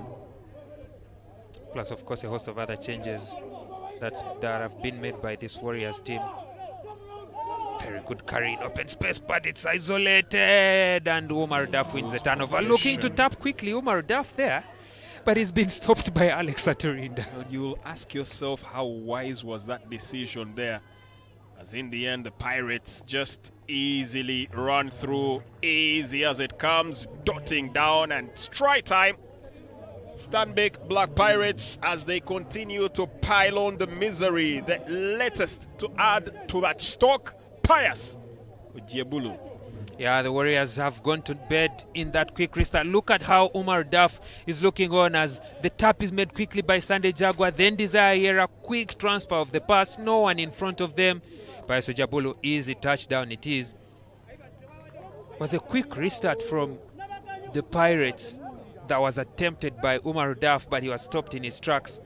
Plus, of course, a host of other changes that have been made by this Warriors team. Very good carry in open space, but it's isolated, and Umar Duff wins the turnover. Looking to tap quickly, Umar Duff there, but he's been stopped by Alex Aturinda. Well, you'll ask yourself how wise was that decision there, as in the end the Pirates just easily run through, easy as it comes, dotting down, and strike time. Stanbic Black Pirates as they continue to pile on the misery, the latest to add to that stock, Pius Odiebulu. Yeah, the Warriors have gone to bed in that quick restart. Look at how Umar Duff is looking on as the tap is made quickly by Sunday Jaguar. Then Desire here, a quick transfer of the pass. No one in front of them. Pius Odiebulu, easy touchdown it is. Was a quick restart from the Pirates that was attempted by Umar Duff, but he was stopped in his tracks.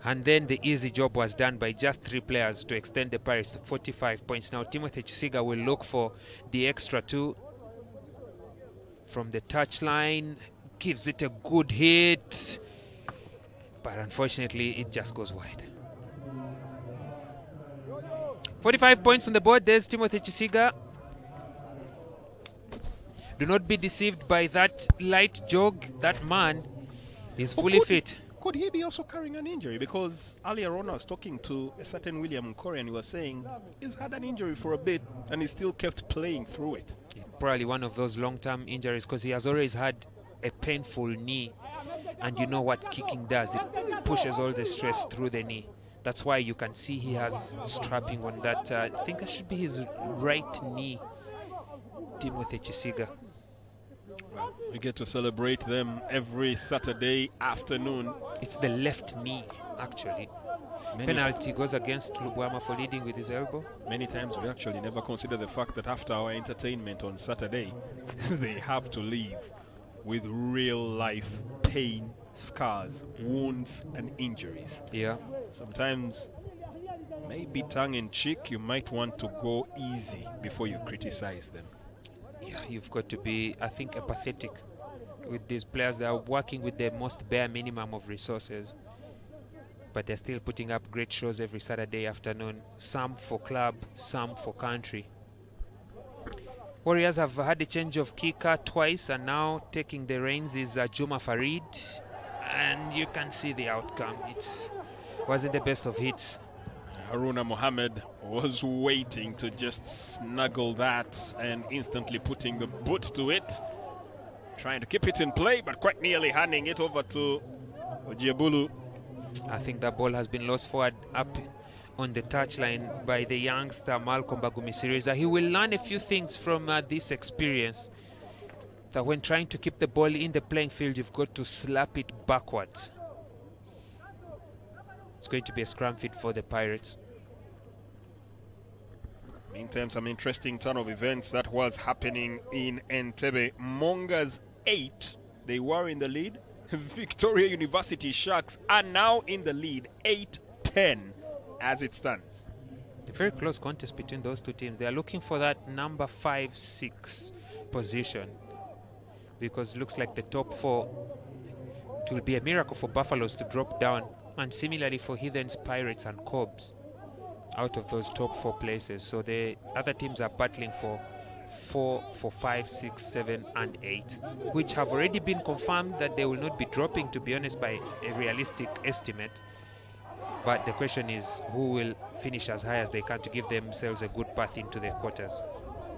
And then the easy job was done by just 3 players to extend the Pirates to 45 points. Now Timothy Chisiga will look for the extra 2 from the touchline. Gives it a good hit, but unfortunately it just goes wide. 45 points on the board. There's Timothy Chisiga. Do not be deceived by that light jog. That man is fully fit. Could he be also carrying an injury? Because earlier on I was talking to a certain William Nkore and he was saying he's had an injury for a bit and he still kept playing through it. Probably one of those long-term injuries, because he has always had a painful knee. And you know what kicking does, it pushes all the stress through the knee. That's why you can see he has strapping on that. I think that should be his right knee, Timothy Chisiga. Well, we get to celebrate them every Saturday afternoon. It's the left knee, actually. Penalty goes against Lubwama for leading with his elbow. Many times we actually never consider the fact that after our entertainment on Saturday, they have to leave with real life pain, scars, wounds, and injuries. Yeah. Sometimes, maybe tongue-in-cheek, you might want to go easy before you criticize them. Yeah, you've got to be, I think, empathetic with these players that are working with the most bare minimum of resources. But they're still putting up great shows every Saturday afternoon. Some for club, some for country. Warriors have had a change of kicker twice, and now taking the reins is Juma Farid. And you can see the outcome. It wasn't the best of hits. Haruna Mohammed was waiting to just snuggle that and instantly putting the boot to it. Trying to keep it in play, but quite nearly handing it over to Odiebulu. I think that ball has been lost forward up on the touchline by the youngster Malcolm Bagumisiriza. He will learn a few things from this experience. That when trying to keep the ball in the playing field, you've got to slap it backwards. It's going to be a scrum fit for the Pirates. Meantime, some interesting turn of events that was happening in Entebbe. Mongas 8, they were in the lead. Victoria University Sharks are now in the lead, 8-10 as it stands. A very close contest between those two teams. They are looking for that number 5-6 position, because it looks like the top 4, it will be a miracle for Buffaloes to drop down, and similarly for Heathens, Pirates and Cobs out of those top 4 places. So the other teams are battling for 4, 5, 6, 7 and 8, which have already been confirmed that they will not be dropping, to be honest, by a realistic estimate. But the question is, who will finish as high as they can to give themselves a good path into the quarters?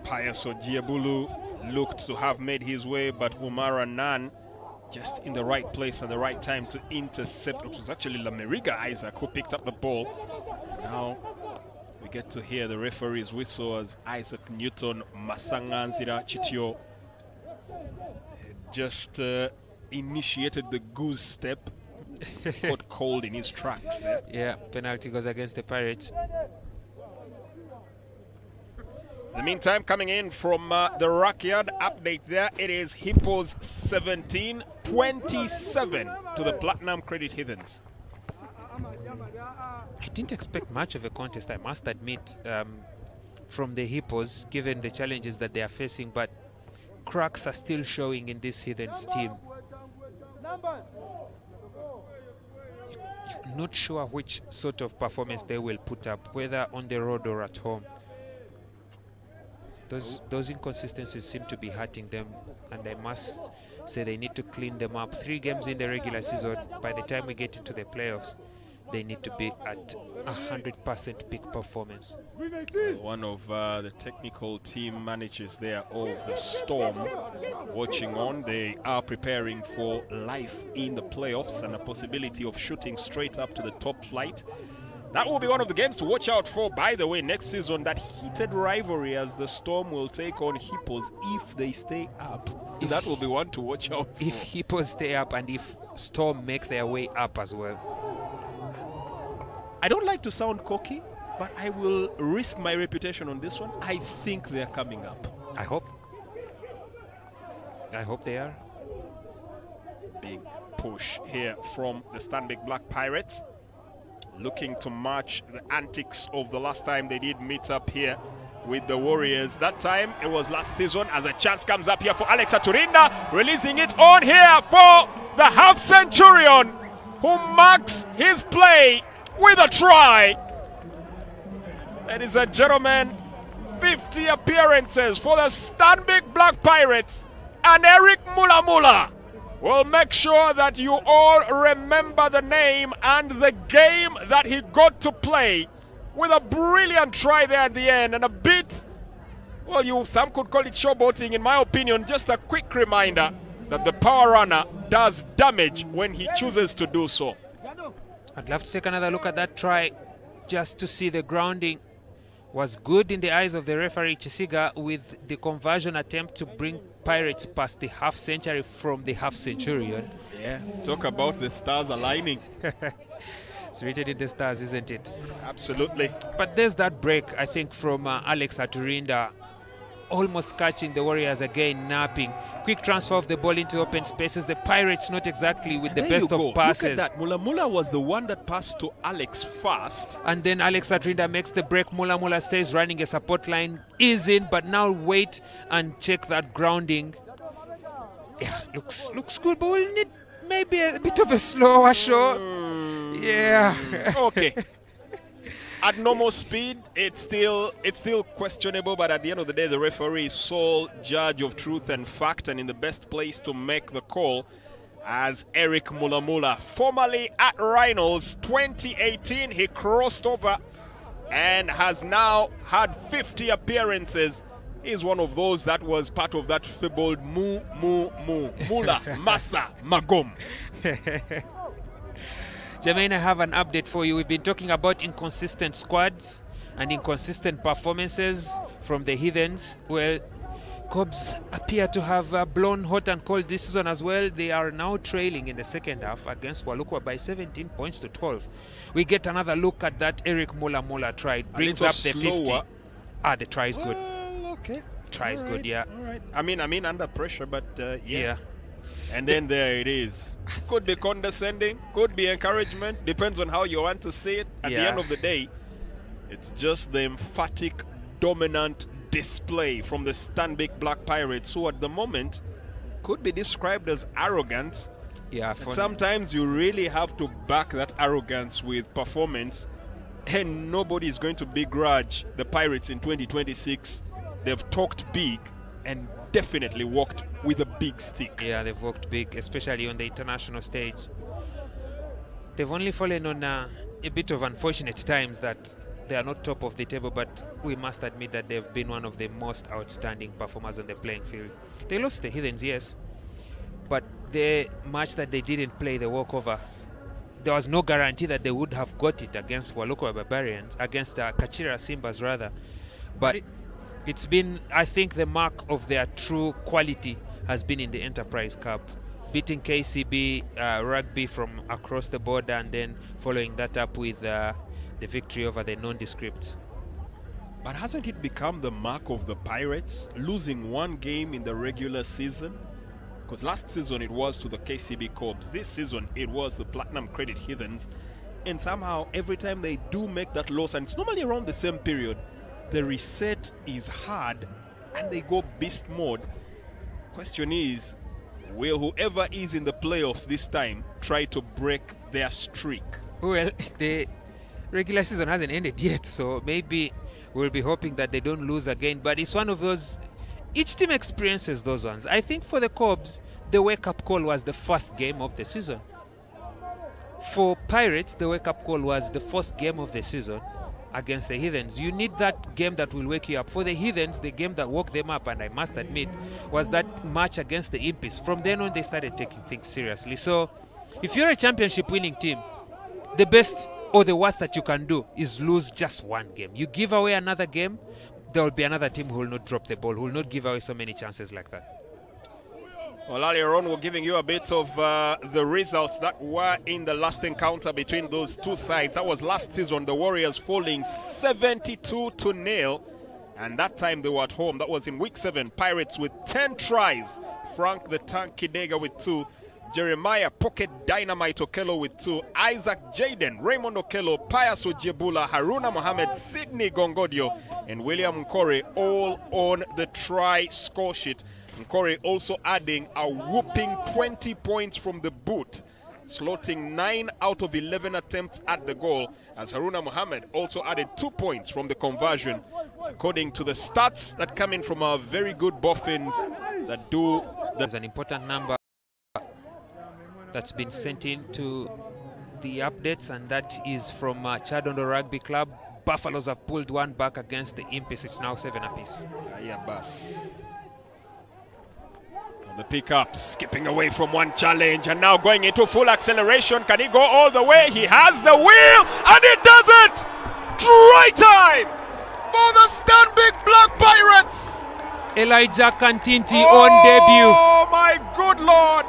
Pius Ojiabulu looked to have made his way, but Umara Nan just in the right place and the right time to intercept. It was actually Lameriga Isaac who picked up the ball. Now we get to hear the referee's whistle as Isaac Newton Masanganzira Chitio just initiated the goose step. Got cold in his tracks there. Yeah, penalty goes against the Pirates. In the meantime, coming in from the Rockyard update there, it is Hippos 17, 27 to the Platinum Credit Heathens. I didn't expect much of a contest, I must admit, from the Hippos, given the challenges that they are facing, but cracks are still showing in this Heathens team. You're not sure which sort of performance they will put up, whether on the road or at home. Those inconsistencies seem to be hurting them, and I must say they need to clean them up. 3 games in the regular season, by the time we get into the playoffs, they need to be at 100% peak performance. One of the technical team managers there of the Storm watching on. They are preparing for life in the playoffs and a possibility of shooting straight up to the top flight. That will be one of the games to watch out for, by the way, next season. That heated rivalry as the Storm will take on Hippos if they stay up. That will be one to watch out for. If Hippos stay up and if Storm make their way up as well. I don't like to sound cocky, but I will risk my reputation on this one. I think they're coming up. I hope they are. Big push here from the Stanbic Black Pirates, looking to match the antics of the last time they did meet up here with the Warriors. That time it was last season, as a chance comes up here for Alex Aturinda, releasing it on here for the half centurion, who marks his play with a try. Ladies and gentlemen, 50 appearances for the Stanbic Black Pirates, and Eric Mulamula will make sure that you all remember the name and the game that he got to play, with a brilliant try there at the end, and a bit, well, some could call it showboating. In my opinion, just a quick reminder that the power runner does damage when he chooses to do so. I'd love to take another look at that try just to see the grounding was good in the eyes of the referee Chisiga, with the conversion attempt to bring Pirates past the half century from the half centurion. Yeah, talk about the stars aligning. It's written in the stars, isn't it? Absolutely. But there's that break, I think, from Alex Aturinda, almost catching the Warriors again, napping. Quick transfer of the ball into open spaces. The Pirates not exactly with the best of passes. Look at that. Mulamula was the one that passed to Alex first. And then Alex Aturinda makes the break. Mulamula stays running a support line. Is in, but now wait and check that grounding. Yeah, looks good, but we'll need maybe a bit of a slower shot. Yeah. Okay. At normal speed, it's still questionable, but at the end of the day, the referee is sole judge of truth and fact, and in the best place to make the call as Eric Mulamula, formerly at Rhinos 2018, he crossed over and has now had 50 appearances. He's one of those that was part of that fabled Mula Masa Magom. Jermaine, I have an update for you. We've been talking about inconsistent squads and inconsistent performances from the Heathens. Well, Cobs appear to have blown hot and cold this season as well. They are now trailing in the second half against Walukwa by 17 points to 12. We get another look at that Eric Mulamula try. It brings up the 50. The try is good. Okay. Try is good, yeah. All right. I mean under pressure, but yeah. And then there it is. Could be condescending, could be encouragement, depends on how you want to say it. At the end of the day, it's just the emphatic, dominant, display from the Stanbic Black Pirates, who at the moment could be described as arrogant. Yeah, sometimes you really have to back that arrogance with performance, and nobody is going to begrudge the Pirates in 2026. They've talked big and definitely walked with a big stick. Yeah, they've walked big, especially on the international stage. They've only fallen on a bit of unfortunate times that they are not top of the table, but we must admit that they've been one of the most outstanding performers on the playing field. They lost the Heathens, yes, but the match that they didn't play, the walkover, there was no guarantee that they would have got it against Walukwa Barbarians, against Kachira Simbas rather. But it's been, I think, the mark of their true quality has been in the Enterprise Cup, beating KCB rugby from across the border, and then following that up with the victory over the nondescripts. But hasn't it become the mark of the Pirates, losing one game in the regular season? Because last season it was to the KCB Corps. This season it was the Platinum Credit Heathens. And somehow every time they do make that loss, and it's normally around the same period, the reset is hard and they go beast mode. Question is, will whoever is in the playoffs this time try to break their streak? Well, the regular season hasn't ended yet, so maybe we'll be hoping that they don't lose again. But it's one of those, each team experiences those ones. I think for the Cobs, the wake-up call was the first game of the season. For Pirates, the wake-up call was the fourth game of the season against the Heathens. You need that game that will wake you up. For the Heathens, the game that woke them up, and I must admit, was that match against the Impis. From then on, they started taking things seriously. So, if you're a championship winning team, the best or the worst that you can do is lose just one game. You give away another game, there will be another team who will not drop the ball, who will not give away so many chances like that. Well, earlier on, we're giving you a bit of the results that were in the last encounter between those two sides. That was last season, the Warriors falling 72-0, and that time they were at home. That was in week 7. Pirates with 10 tries. Frank the Tank Kidega with 2. Jeremiah Pocket Dynamite Okello with 2. Isaac Jaden, Raymond Okello, Pius Ojebula, Haruna Mohammed, Sydney Gongodio, and William Nkore all on the try score sheet. Nkore also adding a whooping 20 points from the boot, slotting 9 out of 11 attempts at the goal, as Haruna Mohammed also added 2 points from the conversion, according to the stats that come in from our very good boffins that do. There's an important number that's been sent in to the updates, and that is from Chadondo Rugby Club. Buffaloes have pulled one back against the Impis. It's now 7 apiece. Yeah, boss. The pickup, skipping away from one challenge and now going into full acceleration. Can he go all the way? He has the wheel and it does it! Try time for the Stanbic Black Pirates! Elijah Kantinti on debut. Oh my good Lord!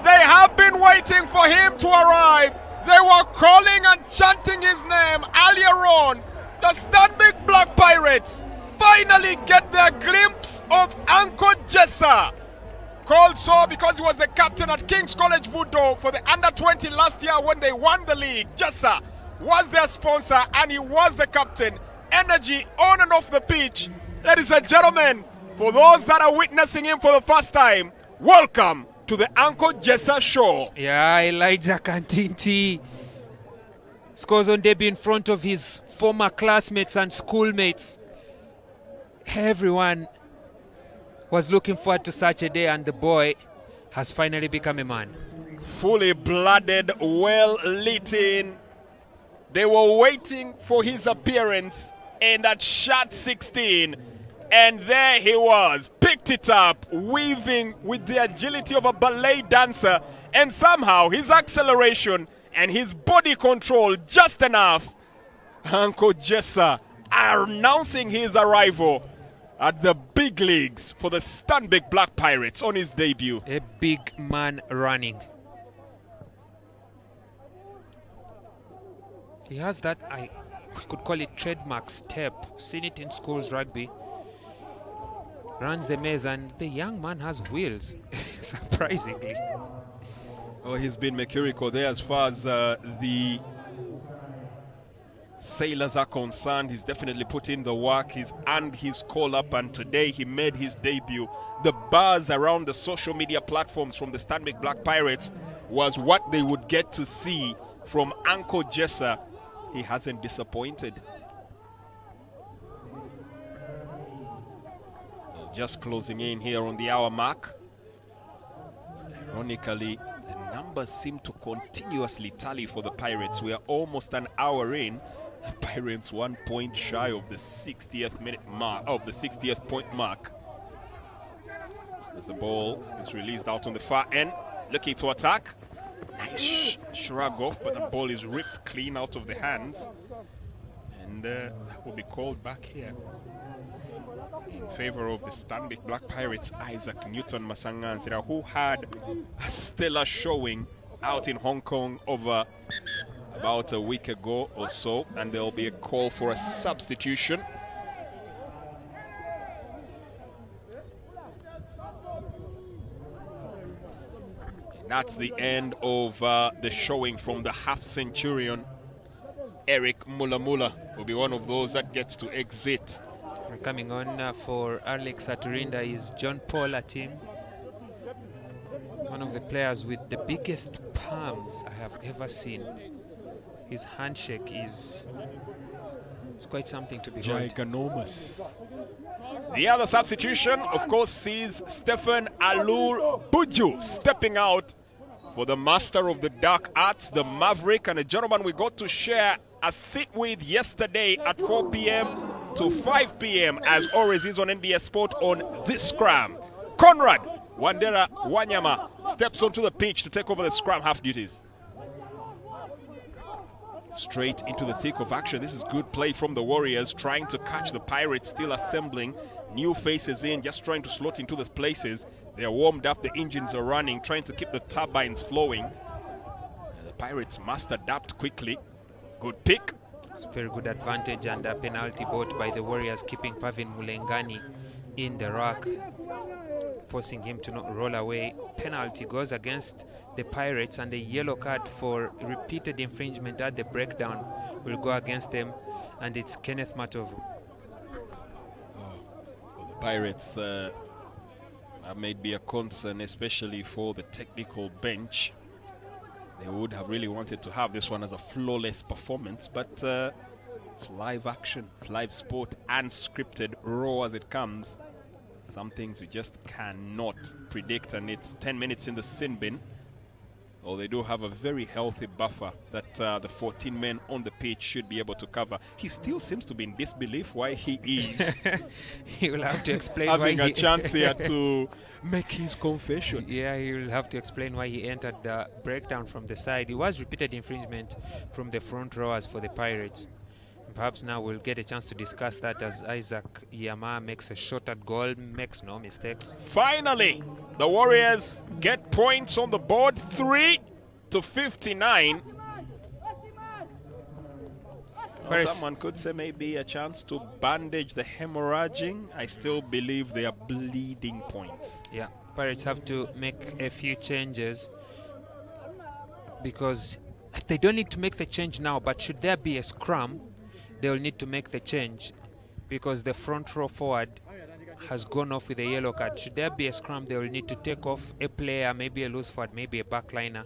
They have been waiting for him to arrive. They were calling and chanting his name earlier on. The Stanbic Black Pirates finally get their glimpse of Uncle Jessa. Called so because he was the captain at King's College Budo for the under-20 last year when they won the league. Jessa was their sponsor and he was the captain. Energy on and off the pitch. Ladies and gentlemen, for those that are witnessing him for the first time, welcome to the Uncle Jessa Show. Yeah, Elijah Kantinti scores on debut in front of his former classmates and schoolmates. Everyone was looking forward to such a day, and the boy has finally become a man. Fully blooded, well lit in. They were waiting for his appearance in that shot 16. And there he was, picked it up, weaving with the agility of a ballet dancer. And somehow his acceleration and his body control just enough. Uncle Jessa announcing his arrival at the big leagues for the Stanbic Black Pirates on his debut. A big man running. He has that, we could call it trademark step. Seen it in schools rugby. Runs the maze and the young man has wheels, surprisingly. Oh, he's been mercurical there as far as the sailors are concerned. He's definitely put in the work. He's earned his call up, and today he made his debut. The buzz around the social media platforms from the Stanbic Black Pirates was what they would get to see from Uncle Jessa. He hasn't disappointed. Just closing in here on the hour mark. Ironically, the numbers seem to continuously tally for the Pirates. We are almost an hour in. The Pirates 1 point shy of the 60th minute mark, of the 60th point mark. As the ball is released out on the far end, looking to attack. Nice shrug off, but the ball is ripped clean out of the hands. And that will be called back here in favor of the Stanbic Black Pirates, Isaac Newton Masanganzira, who had a stellar showing out in Hong Kong over about a week ago or so, and there will be a call for a substitution. That's the end of the showing from the half-centurion. Eric Mulamula will be one of those that gets to exit. Coming on for Alex Aturinda is John Paul Atim, one of the players with the biggest palms I have ever seen. His handshake is quite something to behold. Gigantomous. The other substitution, of course, sees Stephen Alul Buju stepping out for the master of the dark arts, the Maverick, and a gentleman we got to share a seat with yesterday at 4 p.m. to 5 p.m. as always is on NBS Sport on this scrum. Conrad Wandera Wanyama steps onto the pitch to take over the scrum half duties. Straight into the thick of action. This is good play from the Warriors, trying to catch the Pirates, still assembling. New faces in, just trying to slot into those places. They are warmed up, the engines are running, trying to keep the turbines flowing. And the Pirates must adapt quickly. Good pick. It's a very good advantage, and a penalty bought by the Warriors, keeping Pavin Mulengani in the rack, forcing him to not roll away. Penalty goes against the Pirates, and a yellow card for repeated infringement at the breakdown will go against them, and it's Kenneth Matovu. The Pirates, that may be a concern, especially for the technical bench. They would have really wanted to have this one as a flawless performance, but it's live action, it's live sport, unscripted, raw as it comes. Some things we just cannot predict, and it's 10 minutes in the sin bin. Well, they do have a very healthy buffer that the 14 men on the pitch should be able to cover. He still seems to be in disbelief why he is. He will have to explain having why a chance here to make his confession. Yeah, he will have to explain why he entered the breakdown from the side. It was repeated infringement from the front rowers for the Pirates. Perhaps now we'll get a chance to discuss that as Isaac Yama makes a shot at goal, makes no mistakes. Finally, the Warriors get points on the board, 3-59. Well, someone could say maybe a chance to bandage the hemorrhaging. I still believe they are bleeding points. Yeah, Pirates have to make a few changes because they don't need to make the change now, but should there be a scrum, they'll need to make the change because the front row forward has gone off with a yellow card. Should there be a scrum, they will need to take off a player, maybe a loose forward, maybe a backliner,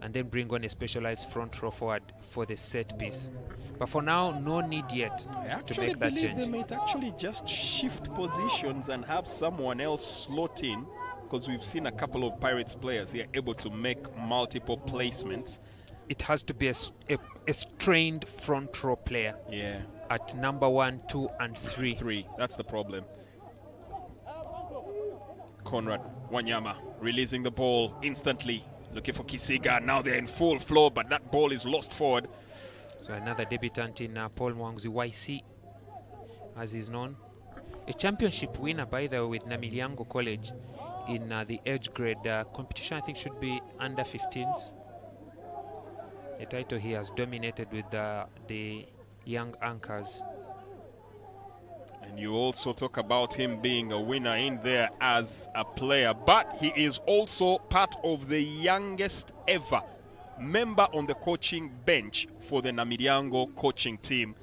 and then bring on a specialized front row forward for the set piece. But for now, no need yet to make that change. They might actually just shift positions and have someone else slot in, because we've seen a couple of Pirates players here able to make multiple placements. It has to be a trained front row player. Yeah. At number 1, 2, and 3. That's the problem. Conrad Wanyama releasing the ball instantly, looking for Kisiga. Now they're in full flow, but that ball is lost forward. So another debutant in Paul Mwangzi YC, as he's known. A championship winner, by the way, with Namilyango College in the age grade competition. I think should be under 15s. A title he has dominated with the young anchors. And you also talk about him being a winner in there as a player, but he is also part of the youngest ever member on the coaching bench for the Namiryango coaching team.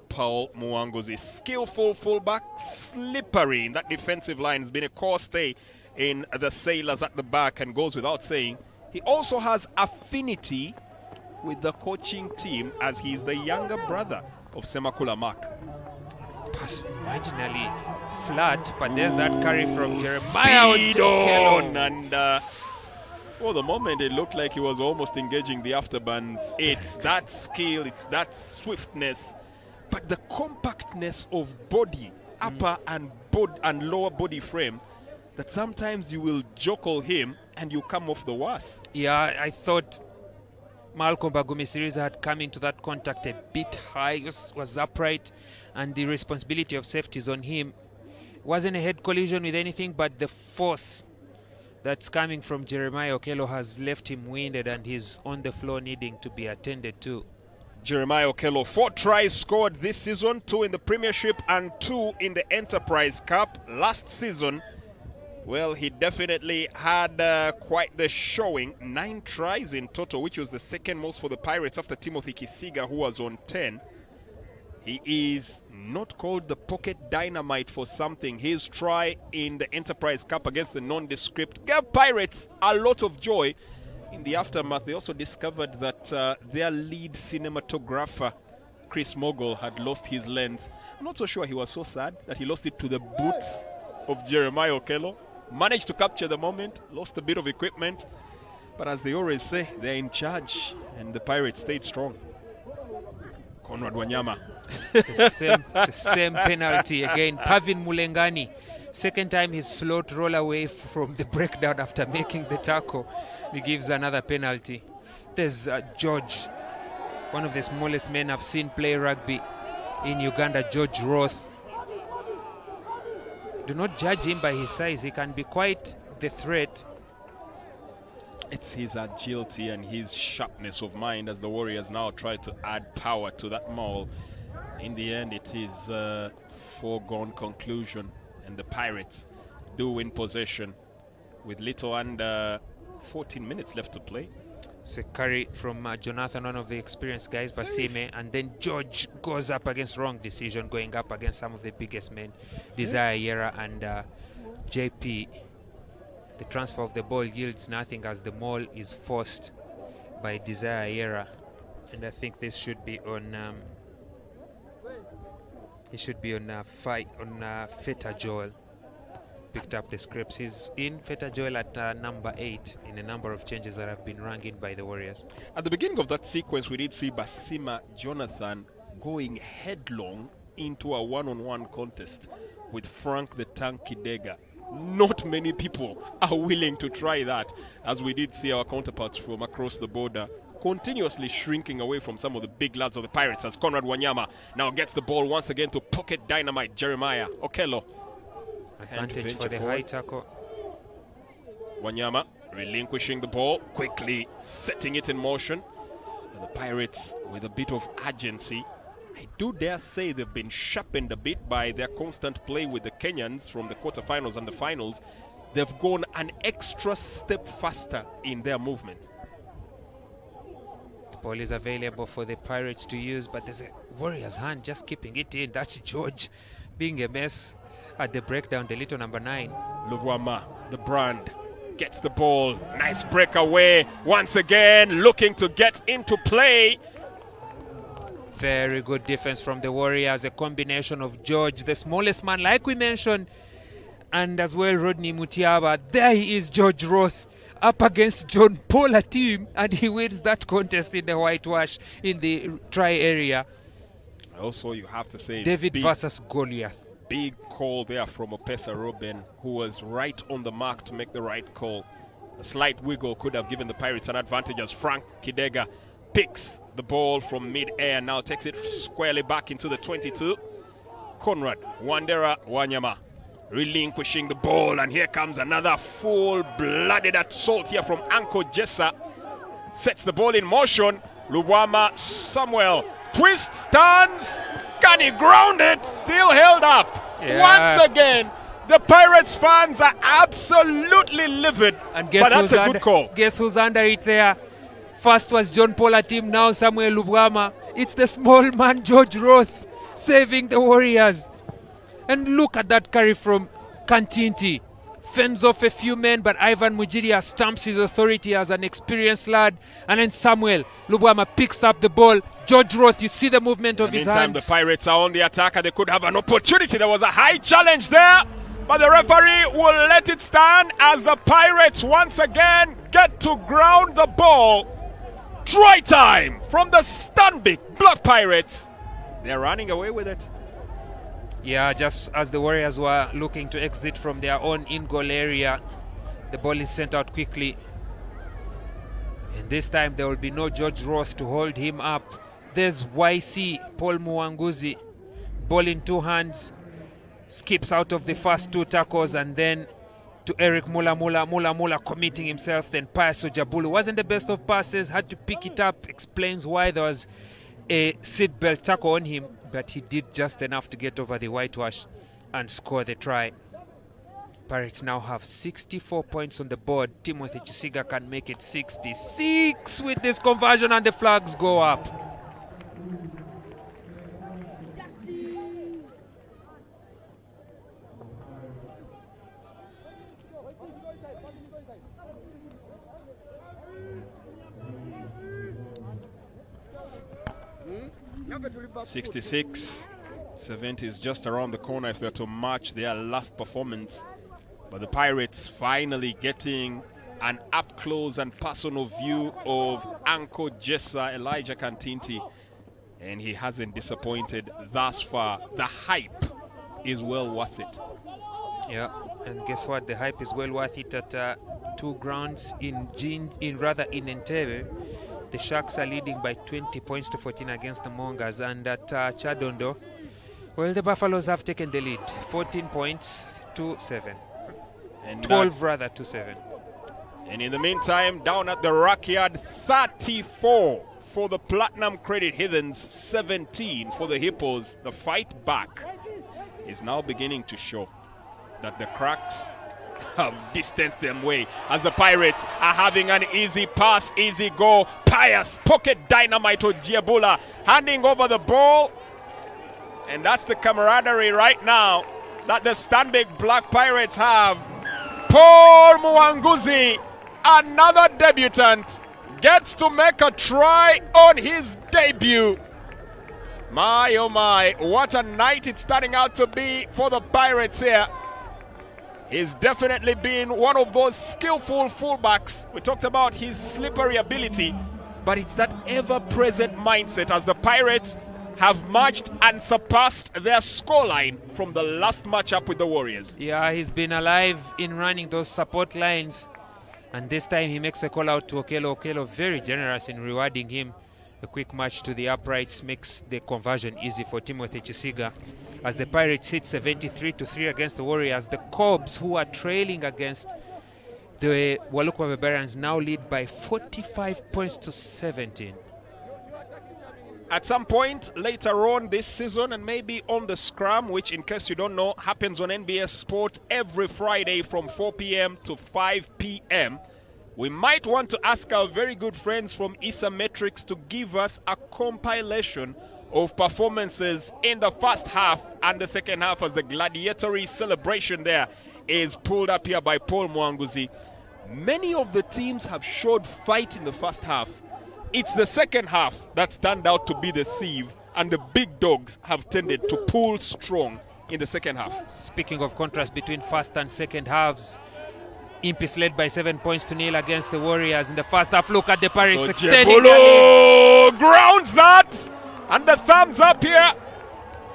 Paul Muwango's a skillful fullback, slippery in that defensive line. Has been a core stay in the Sailors at the back, and goes without saying, he also has affinity with the coaching team as he's the younger brother of Semakula Mark. Pass marginally flat, but there's that carry from Jeremiah. Speed on, and for the moment it looked like he was almost engaging the afterbans. It's that skill, it's that swiftness, but the compactness of body, upper and lower body frame, that sometimes you will joggle him and you come off the worst. Yeah, I thought Malcolm Bagumisiriza had come into that contact a bit high, was upright, and the responsibility of safety is on him. Wasn't a head collision with anything, but the force that's coming from Jeremiah Okello has left him winded, and he's on the floor needing to be attended to. Jeremiah Okello, 4 tries scored this season, 2 in the Premiership and 2 in the Enterprise Cup. Last season, well, he definitely had quite the showing. 9 tries in total, which was the second most for the Pirates after Timothy Kisiga, who was on 10. He is not called the pocket dynamite for something. His try in the Enterprise Cup against the nondescript gave Pirates a lot of joy. In the aftermath, they also discovered that their lead cinematographer, Chris Mogul, had lost his lens. I'm not so sure he was so sad that he lost it to the boots of Jeremiah Okello. Managed to capture the moment, lost a bit of equipment, but as they always say, they're in charge, and the Pirates stayed strong. Conrad Wanyama. It's the same penalty again. Pavin Mulengani, second time he's slow to roll away from the breakdown after making the tackle. He gives another penalty. There's George, one of the smallest men I've seen play rugby in Uganda, George Roth. Do not judge him by his size. He can be quite the threat. It's his agility and his sharpness of mind as the Warriors now try to add power to that maul. In the end, it is a foregone conclusion, and the Pirates do win possession with little under 14 minutes left to play. It's a carry from Jonathan, one of the experienced guys, Basime, and then George goes up against wrong decision, going up against some of the biggest men, Desire Yera and JP. The transfer of the ball yields nothing as the maul is forced by Desire Yera, and I think this should be on. He should be on Feta Joel. Picked up the scripts. He's in Feta Joel at number 8 in a number of changes that have been rung in by the Warriors. At the beginning of that sequence, we did see Basima Jonathan going headlong into a one-on-one contest with Frank the Tank Kidega. Not many people are willing to try that, as we did see our counterparts from across the border continuously shrinking away from some of the big lads of the Pirates, as Conrad Wanyama now gets the ball once again to pocket dynamite Jeremiah Okello. Advantage for the high tackle. Wanyama relinquishing the ball, quickly setting it in motion. And the Pirates with a bit of urgency. I do dare say they've been sharpened a bit by their constant play with the Kenyans from the quarterfinals and the finals. They've gone an extra step faster in their movement. The ball is available for the Pirates to use, but there's a Warriors hand just keeping it in. That's George being a mess at the breakdown, the little number 9. Luwama, the brand, gets the ball. Nice breakaway. Once again, looking to get into play. Very good defense from the Warriors. A combination of George, the smallest man, like we mentioned, and as well Rodney Mutiaba. There he is, George Roth, up against John Paula team, and he wins that contest in the whitewash in the try area. Also, you have to say David versus Goliath. Big call there from Opesa Robin, who was right on the mark to make the right call. A slight wiggle could have given the Pirates an advantage as Frank Kidega picks the ball from mid-air, now takes it squarely back into the 22. Conrad Wandera Wanyama relinquishing the ball, and here comes another full-blooded assault here from Anko Jessa. Sets the ball in motion. Luwama Samuel twists, turns. Can he ground it? Still held up. Yeah. Once again, the Pirates fans are absolutely livid. And guess but that's a good call. Guess who's under it there? First was John Paula team, now Samuel Lubwama. It's the small man George Roth saving the Warriors. And look at that carry from Kantinti. Fends off a few men, but Ivan Mujiria stamps his authority as an experienced lad. And then Samuel Lubwama picks up the ball. George Roth, you see the movement of his hands. Meantime, the Pirates are on the attack and they could have an opportunity. There was a high challenge there, but the referee will let it stand as the Pirates once again get to ground the ball. Try time from the Stanbic Black Pirates. They're running away with it. Yeah, just as the Warriors were looking to exit from their own in-goal area, the ball is sent out quickly. And this time there will be no George Roth to hold him up. There's YC, Paul Muwanguzi, ball in two hands, skips out of the first two tackles, and then to Eric Mula committing himself. Then Pius Ojabulu wasn't the best of passes, had to pick it up, explains why there was a seatbelt tackle on him, but he did just enough to get over the whitewash and score the try. Pirates now have 64 points on the board. Timothy Chisiga can make it 66 with this conversion, and the flags go up. "66, 70 is just around the corner if they're to match their last performance. But the Pirates finally getting an up-close and personal view of Uncle Jessa, Elijah Kantinti, and he hasn't disappointed thus far. The hype is well worth it. Yeah, and guess what? The hype is well worth it at two grounds in Entebbe. The Sharks are leading by 20 points to 14 against the Mongas, and at Chadondo, well, the Buffaloes have taken the lead, 14 points to 7. And 12 rather to 7. And in the meantime, down at the Rockyard, 34 for the Platinum Credit Heathens, 17 for the Hippos. The fight back is now beginning to show that the cracks have distanced them away as the Pirates are having an easy pass, easy go. Pius, pocket dynamite to Diabula, handing over the ball. And that's the camaraderie right now that the Stanbic Black Pirates have. Paul Muwanguzi, another debutant, gets to make a try on his debut. My, oh my, what a night it's starting out to be for the Pirates here. He's definitely been one of those skillful fullbacks. We talked about his slippery ability, but it's that ever-present mindset as the Pirates have matched and surpassed their scoreline from the last matchup with the Warriors. Yeah, he's been alive in running those support lines. And this time he makes a call out to OKELLO. OKELLO very generous in rewarding him. A quick match to the uprights makes the conversion easy for Timothy Chisiga. As the Pirates hit 73-3 against the Warriors, the Cobs, who are trailing against the Walukwa Barbarians, now lead by 45 points to 17. At some point later on this season, and maybe on the scrum, which in case you don't know happens on NBS Sport every Friday from 4 p.m. to 5 p.m., we might want to ask our very good friends from ISA Metrics to give us a compilation of performances in the first half and the second half, as the gladiatory celebration there is pulled up here by Paul Muwanguzi. Many of the teams have showed fight in the first half. It's the second half that stand out to be the sieve, and the big dogs have tended to pull strong in the second half. Speaking of contrast between first and second halves, Impis led by 7 points to 0 against the Warriors in the first half. Look at the Pirates extending. Jebolo grounds that, and the thumbs up here.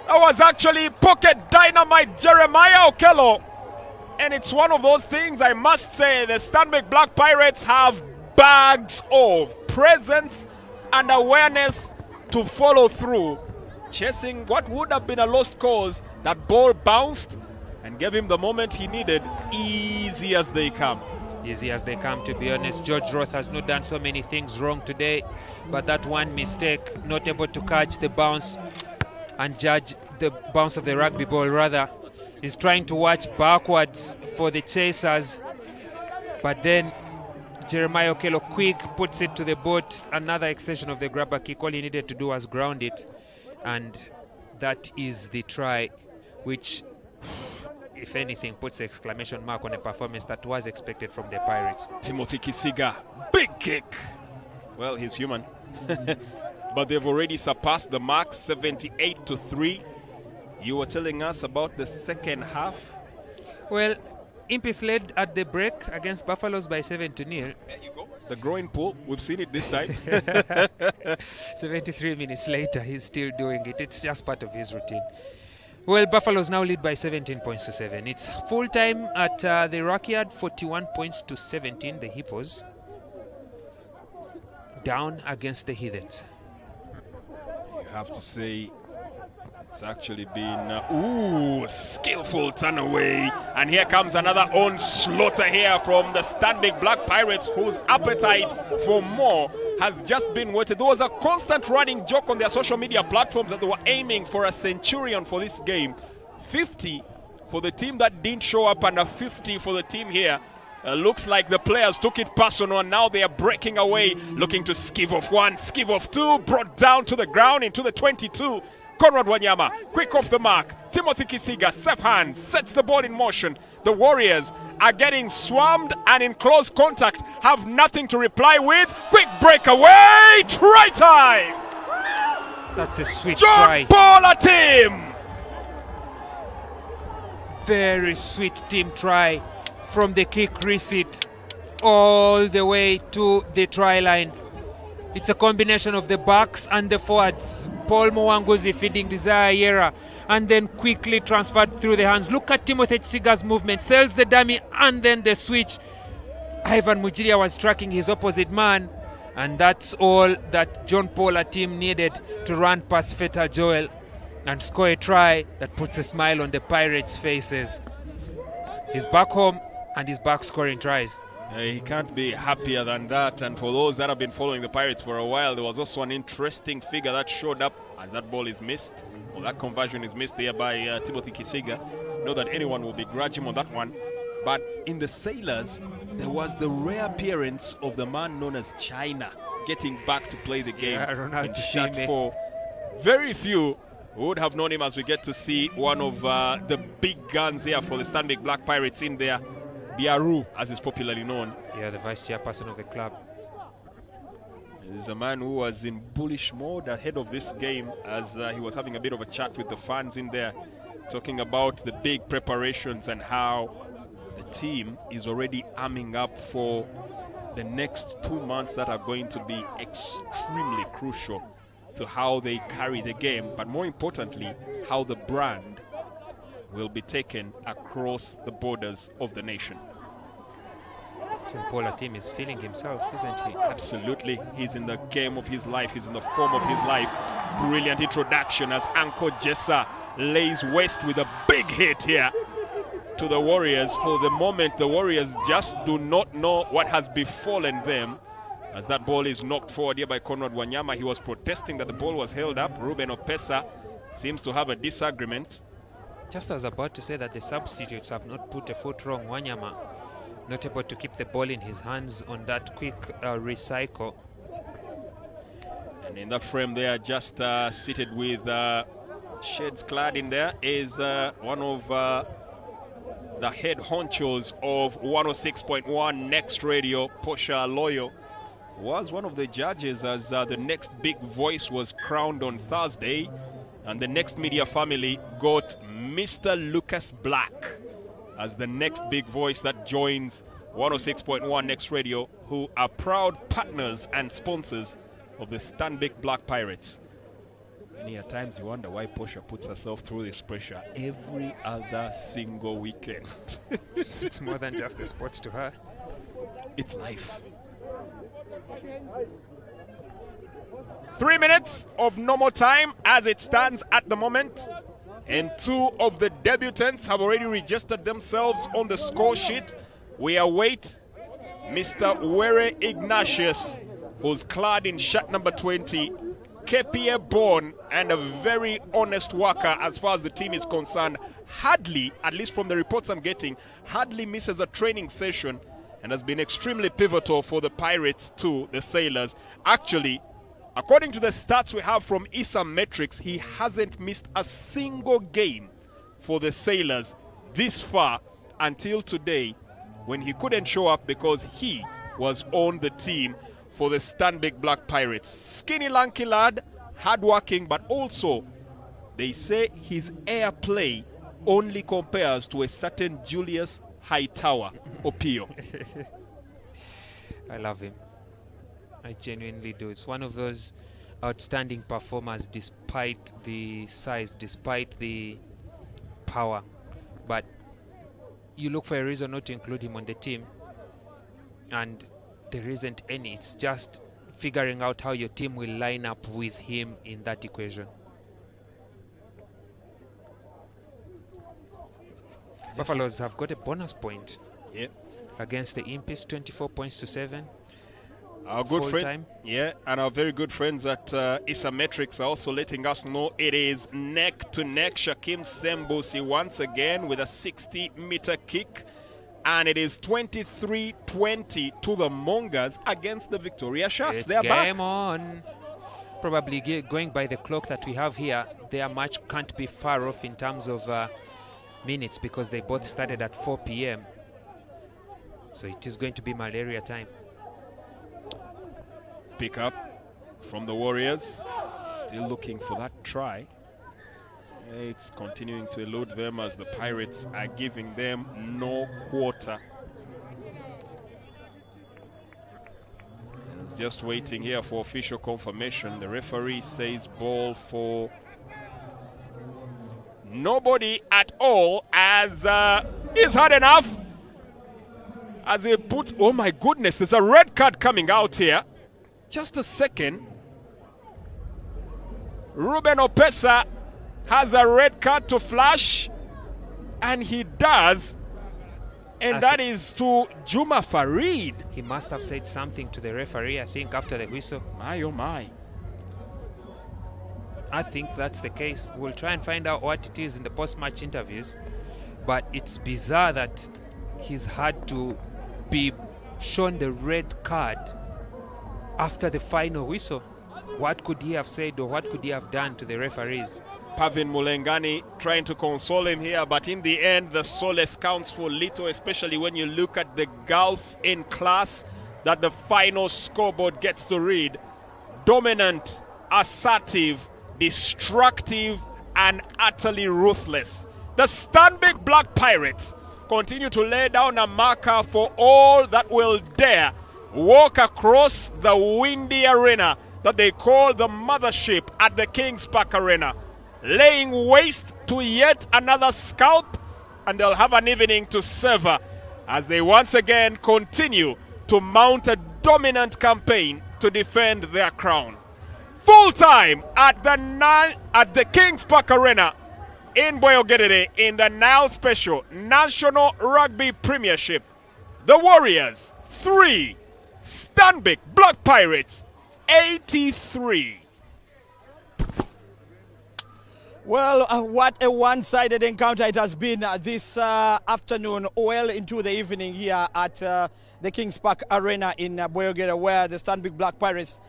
That was actually pocket dynamite Jeremiah OKELLO. And it's one of those things, I must say, the Stanbic Black Pirates have bags of presence and awareness to follow through, chasing what would have been a lost cause. That ball bounced and gave him the moment he needed. Easy as they come. Easy as they come, to be honest. George Roth has not done so many things wrong today, but that one mistake, not able to catch the bounce and judge the bounce of the rugby ball, rather, is trying to watch backwards for the chasers, but then Jeremiah OKELLO quick puts it to the boat. Another extension of the grabber kick. All he needed to do was ground it. And that is the try, which, if anything, puts an exclamation mark on a performance that was expected from the Pirates. Timothy Kisiga, big kick. Well, he's human. But they've already surpassed the mark, 78-3. You were telling us about the second half. Well, Impis led at the break against Buffaloes by 7-0. There you go. The growing pool, we've seen it this time. 73 minutes later, he's still doing it. It's just part of his routine. Well, Buffaloes now lead by 17 points to 7. It's full time at the Rockyard, 41 points to 17. The Hippos down against the Heathens. You have to say it's actually been skillful turn away, and here comes another onslaught here from the Stanbic Black Pirates, whose appetite for more has just been whetted. There was a constant running joke on their social media platforms that they were aiming for a centurion for this game. 50 for the team that didn't show up, and a 50 for the team here. Looks like the players took it personal, and now they are breaking away, looking to skiv off one, skiv off two, brought down to the ground into the 22. Conrad Wanyama, quick off the mark. Timothy Kisiga, safe hands, sets the ball in motion. The Warriors are getting swarmed and in close contact, have nothing to reply with. Quick breakaway, try time! That's a sweet John try. Paula team! Very sweet team try from the kick receipt all the way to the try line. It's a combination of the backs and the forwards. Paul Mwanguzi feeding Desire Yera, and then quickly transferred through the hands. Look at Timothy Kisiga's movement. Sells the dummy and then the switch. Ivan Mujiria was tracking his opposite man, and that's all that John Paula team needed to run past Feta Joel and score a try that puts a smile on the Pirates' faces. He's back home and he's back scoring tries. He can't be happier than that. And for those that have been following the Pirates for a while, there was also an interesting figure that showed up as that ball is missed, or that conversion is missed there by Timothy Kisiga. Not that anyone will begrudge him on that one. But in the Sailors, there was the rare appearance of the man known as China getting back to play the game in shot 4. Very few would have known him, as we get to see one of the big guns here for the Stanbic Black Pirates in there. Biaru, as is popularly known. Yeah, the vice chairperson of the club. He's a man who was in bullish mode ahead of this game, as he was having a bit of a chat with the fans in there, talking about the big preparations and how the team is already arming up for the next 2 months that are going to be extremely crucial to how they carry the game, but more importantly, how the brand will be taken across the borders of the nation. John Paula team is feeling himself, isn't he? Absolutely. He's in the game of his life. He's in the form of his life. Brilliant introduction as Anko Jessa lays waste with a big hit here to the Warriors. For the moment, the Warriors just do not know what has befallen them, as that ball is knocked forward here by Conrad Wanyama. He was protesting that the ball was held up. Ruben Opesa seems to have a disagreement. Just as about to say that the substitutes have not put a foot wrong. Wanyama not able to keep the ball in his hands on that quick recycle. And in that frame there, just seated with shades clad in there, is one of the head honchos of 106.1 Next Radio, Portia Loyo. Was one of the judges as the next big voice was crowned on Thursday. And the Next Media family got Mr. Lucas Black as the next big voice that joins 106.1 Next Radio, who are proud partners and sponsors of the Stanbic Black Pirates. Many a times you wonder why Portia puts herself through this pressure every other single weekend. It's more than just the sports to her. It's life. 3 minutes of normal time as it stands at the moment, and 2 of the debutants have already registered themselves on the score sheet. We await Mr. Were Ignatius, who's clad in shirt number 20, Kepie born and a very honest worker as far as the team is concerned. Hardly, at least from the reports I'm getting, hardly misses a training session. and has been extremely pivotal for the Pirates too, the Sailors. Actually, according to the stats we have from Metrics, he hasn't missed a single game for the Sailors this far until today, when he couldn't show up because he was on the team for the Stanbic Black Pirates. Skinny, lanky lad, hardworking, but also they say his airplay only compares to a certain Julius Hightower Opio. I love him. I genuinely do. It's one of those outstanding performers despite the size, despite the power. But you look for a reason not to include him on the team, and there isn't any. It's just figuring out how your team will line up with him in that equation. Buffaloes have got a bonus point against the Impis, 24 points to 7. Our good friend, and our very good friends at Metrics are also letting us know it is neck to neck. Shakim Sembusi once again with a 60-meter kick, and it is 23-20 to the Mongers against the Victoria Sharks. They are back. Game on. Probably going by the clock that we have here, their match can't be far off in terms of minutes, because they both started at 4 p.m. So it is going to be malaria time. Pick up from the Warriors, still looking for that try. It's continuing to elude them as the Pirates are giving them no quarter. It's just waiting here for official confirmation. The referee says ball for nobody at all, as he's had enough. As he puts, oh my goodness, there's a red card coming out here. Just a second. Ruben Opesa has a red card to flash, and he does, and that is to Juma Farid. He must have said something to the referee, I think, after the whistle. My oh my. I think that's the case. We'll try and find out what it is in the post-match interviews, but it's bizarre that he's had to be shown the red card after the final whistle. What could he have said, or what could he have done to the referees? Pavin Mulengani trying to console him here, but in the end the solace counts for little, especially when you look at the gulf in class that the final scoreboard gets to read. Dominant, assertive, destructive, and utterly ruthless. The Stanbic Black Pirates continue to lay down a marker for all that will dare walk across the windy arena that they call the mothership at the Kings Park Arena, laying waste to yet another scalp, and they'll have an evening to savor as they once again continue to mount a dominant campaign to defend their crown. Full time at the Kings Park Arena in Guyingide in the Nile Special National Rugby Premiership. The Warriors 3, Stanbic Black Pirates 83. Well, what a one-sided encounter it has been this afternoon, well into the evening here at the Kings Park Arena in Guyingide, where the Stanbic Black Pirates,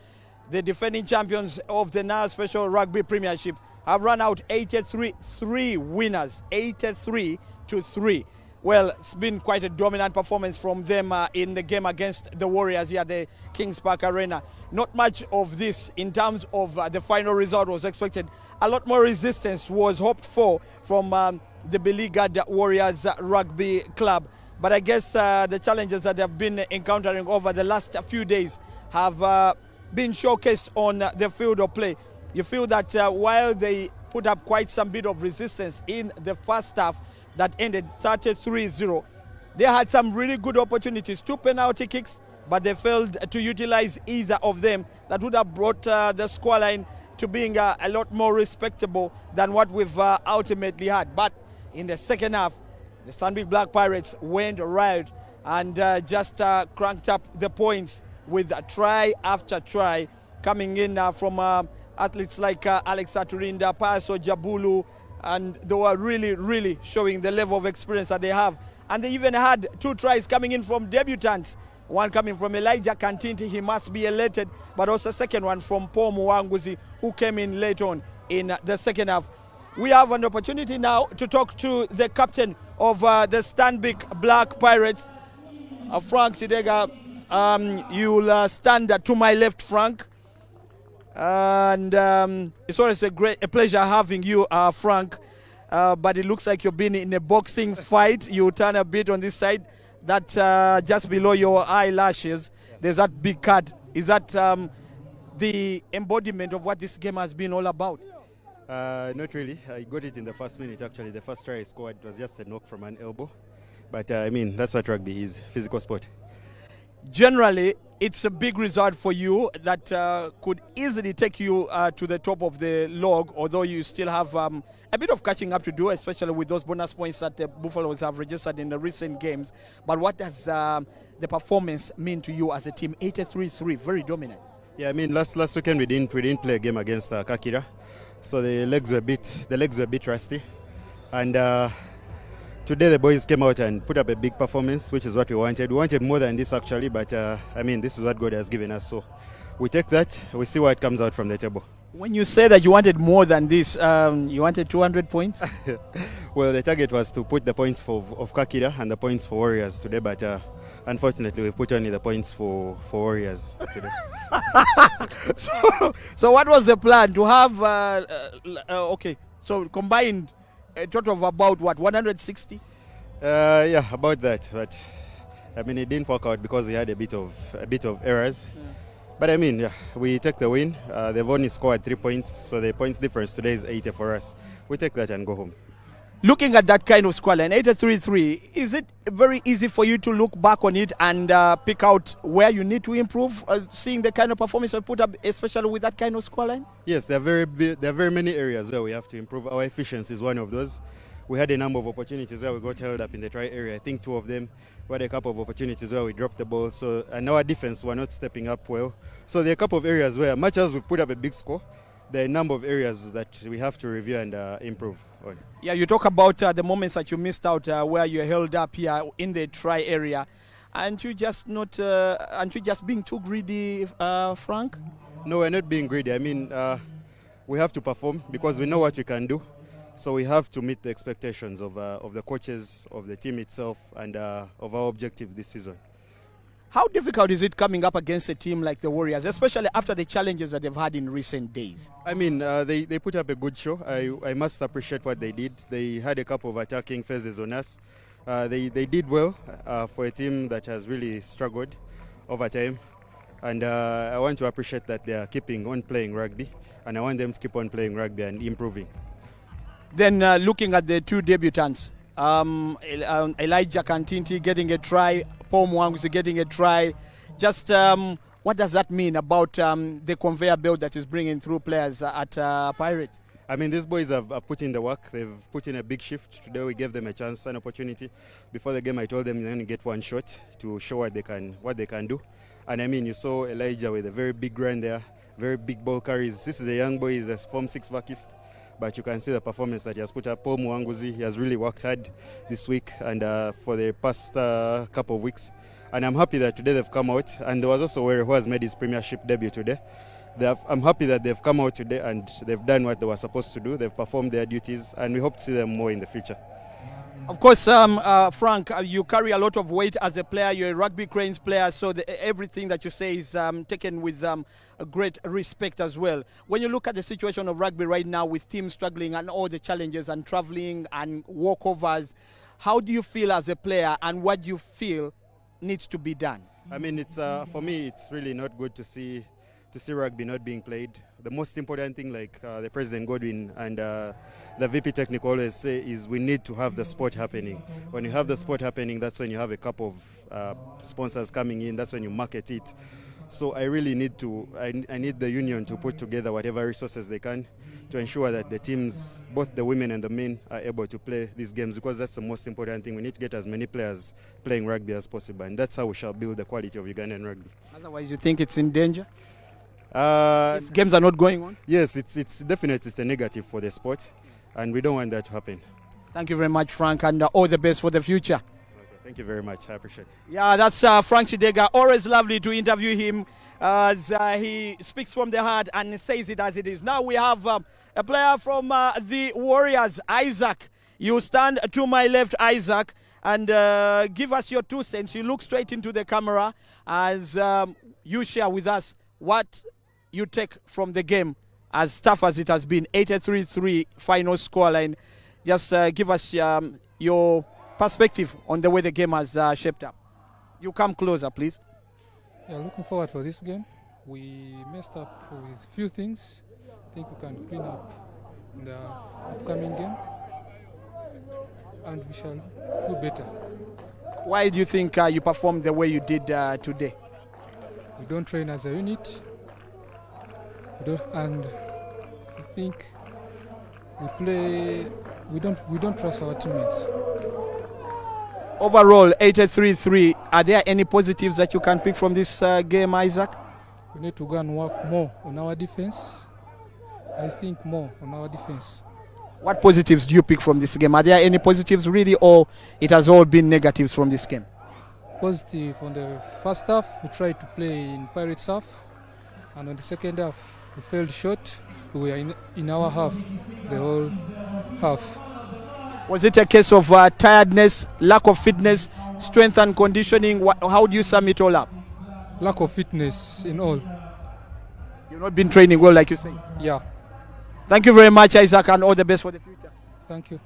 the defending champions of the Nile Special Rugby Premiership, have run out 83 winners, 83-3. Well, it's been quite a dominant performance from them in the game against the Warriors here at the Kings Park Arena. Not much of this in terms of the final result was expected. A lot more resistance was hoped for from the beleaguered Warriors Rugby Club. But I guess the challenges that they've been encountering over the last few days have been showcased on the field of play. You feel that while they put up quite some bit of resistance in the first half that ended 33-0, they had some really good opportunities, 2 penalty kicks, but they failed to utilize either of them. That would have brought the scoreline to being a lot more respectable than what we've ultimately had. But in the second half, the Stanbic Black Pirates went riot and just cranked up the points with try after try coming in from athletes like Alex Aturinda, Paso Jabulu, and they were really showing the level of experience that they have. And they even had 2 tries coming in from debutants. One coming from Elijah Kantinti, he must be elated, but also second one from Paul Muwanguzi, who came in late on in the second half. We have an opportunity now to talk to the captain of the Stanbic Black Pirates, Frank Chidega. You'll stand to my left, Frank. And it's always a pleasure having you, Frank. But it looks like you've been in a boxing fight. You turn a bit on this side. That just below your eyelashes, there's that big cut. Is that the embodiment of what this game has been all about? Not really. I got it in the first minute, actually. The first try I scored was just a knock from an elbow. But I mean, that's what rugby is, physical sport. Generally, it's a big result for you that could easily take you to the top of the log, although you still have a bit of catching up to do, especially with those bonus points that the Buffaloes have registered in the recent games. But what does the performance mean to you as a team? 83-3, very dominant. Yeah, I mean, last weekend we didn't play a game against Kakira, so the legs were a bit rusty, and today the boys came out and put up a big performance, which is what we wanted. We wanted more than this, actually, but I mean, this is what God has given us, so we take that. We see what comes out from the table. When you say that you wanted more than this, you wanted 200 points? Well, the target was to put the points of Kakira and the points for Warriors today, but unfortunately we put only the points for Warriors today. So what was the plan? To have, okay, so combined a total of about what, 160? Yeah, about that, but I mean it didn't work out because we had a bit of errors. Yeah. But I mean, yeah, we take the win. They've only scored 3 points, so the points difference today is 80 for us. We take that and go home. Looking at that kind of scoreline, 83-3, is it very easy for you to look back on it and pick out where you need to improve, seeing the kind of performance you put up, especially with that kind of scoreline? Yes, there are very many areas where we have to improve. Our efficiency is one of those. We had a number of opportunities where we got held up in the try area. I think 2 of them. We had a couple of opportunities where we dropped the ball. So, and our defense were not stepping up well. So there are a couple of areas where, much as we put up a big score, there are a number of areas that we have to review and improve on. Yeah, you talk about the moments that you missed out where you held up here in the try area. Aren't you just being too greedy, Frank? No, we're not being greedy. I mean, we have to perform because we know what we can do. So we have to meet the expectations of the coaches, of the team itself, and of our objective this season. How difficult is it coming up against a team like the Warriors, especially after the challenges that they've had in recent days? I mean, they put up a good show. I must appreciate what they did. They had a couple of attacking phases on us. They did well for a team that has really struggled over time. And I want to appreciate that they are keeping on playing rugby, and I want them to keep on playing rugby and improving. Then looking at the 2 debutants, Elijah Kantinti getting a try, Paul Muwanguzi getting a try. Just what does that mean about the conveyor belt that is bringing through players at Pirates? I mean, these boys have put in the work. They've put in a big shift. Today we gave them a chance, an opportunity. Before the game I told them they only get 1 shot to show what they can do. And I mean, you saw Elijah with a very big run there, very big ball carries. This is a young boy, he's a Form 6 backist. But you can see the performance that he has put up. Paul Muwanguzi, he has really worked hard this week and for the past couple of weeks. And I'm happy that today they've come out. And there was also Were who has made his premiership debut today. I'm happy that they've come out today and they've done what they were supposed to do. They've performed their duties and we hope to see them more in the future. Of course, Frank, you carry a lot of weight as a player. You're a Rugby Cranes player, so everything that you say is taken with a great respect as well. When you look at the situation of rugby right now with teams struggling and all the challenges and traveling and walkovers, how do you feel as a player and what do you feel needs to be done? I mean, it's for me, it's really not good to see rugby not being played. The most important thing, like the President Godwin and the VP Technical always say, is we need to have the sport happening. When you have the sport happening, that's when you have a couple of sponsors coming in, that's when you market it. So I really need I need the union to put together whatever resources they can to ensure that the teams, both the women and the men, are able to play these games, because that's the most important thing. We need to get as many players playing rugby as possible, and that's how we shall build the quality of Ugandan rugby. Otherwise, you think it's in danger? If games are not going on? Yes, it's definitely a negative for the sport. and we don't want that to happen. Thank you very much, Frank, and all the best for the future. Okay, thank you very much. I appreciate it. Yeah, that's Frank Chidega. Always lovely to interview him as he speaks from the heart and says it as it is. Now we have a player from the Warriors, Isaac. You stand to my left, Isaac, and give us your 2 cents. You look straight into the camera as you share with us what you take from the game, as tough as it has been. 83-3 final scoreline. Just give us your perspective on the way the game has shaped up. You come closer, please. Yeah, looking forward for this game. We messed up with a few things. I think we can clean up in the upcoming game, and we shall do better. Why do you think you performed the way you did today? We don't train as a unit, and I think we play. We don't trust our teammates. Overall, 83-3. Are there any positives that you can pick from this game, Isaac? We need to go and work more on our defense. I think more on our defense. What positives do you pick from this game? Are there any positives really, or it has all been negatives from this game? Positive on the first half, we tried to play in Pirates half, and on the second half, we fell short. We were in our half, the whole half. Was it a case of tiredness, lack of fitness, strength and conditioning? How do you sum it all up? Lack of fitness in all. You've not been training well, like you say. Yeah. Thank you very much, Isaac, and all the best for the future. Thank you.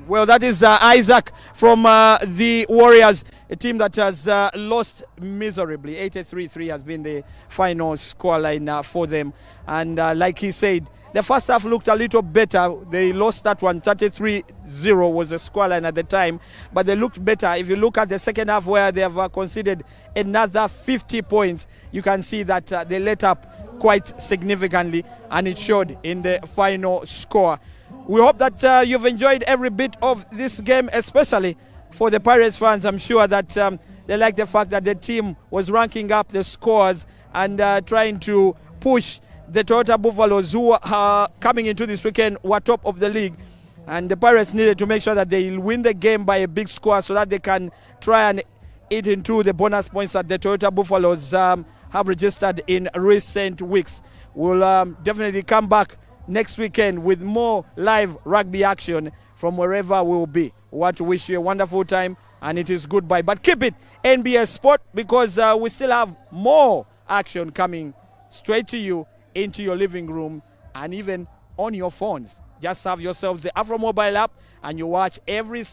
Well, that is Isaac from the Warriors, a team that has lost miserably. 83-3 has been the final scoreline for them. And like he said, the first half looked a little better. They lost that one. 33-0 was the scoreline at the time. But they looked better. If you look at the second half where they have conceded another 50 points, you can see that they let up quite significantly. And it showed in the final score. We hope that you've enjoyed every bit of this game, especially for the Pirates fans. I'm sure that they like the fact that the team was ranking up the scores and trying to push the Toyota Buffaloes, who are coming into this weekend, were top of the league. And the Pirates needed to make sure that they win the game by a big score so that they can try and eat into the bonus points that the Toyota Buffaloes have registered in recent weeks. We'll definitely come back next weekend with more live rugby action from wherever we will be. We want to wish you a wonderful time, and it is goodbye. But keep it NBS Sport, because we still have more action coming straight to you into your living room and even on your phones. Just have yourselves the Afro Mobile app and you watch every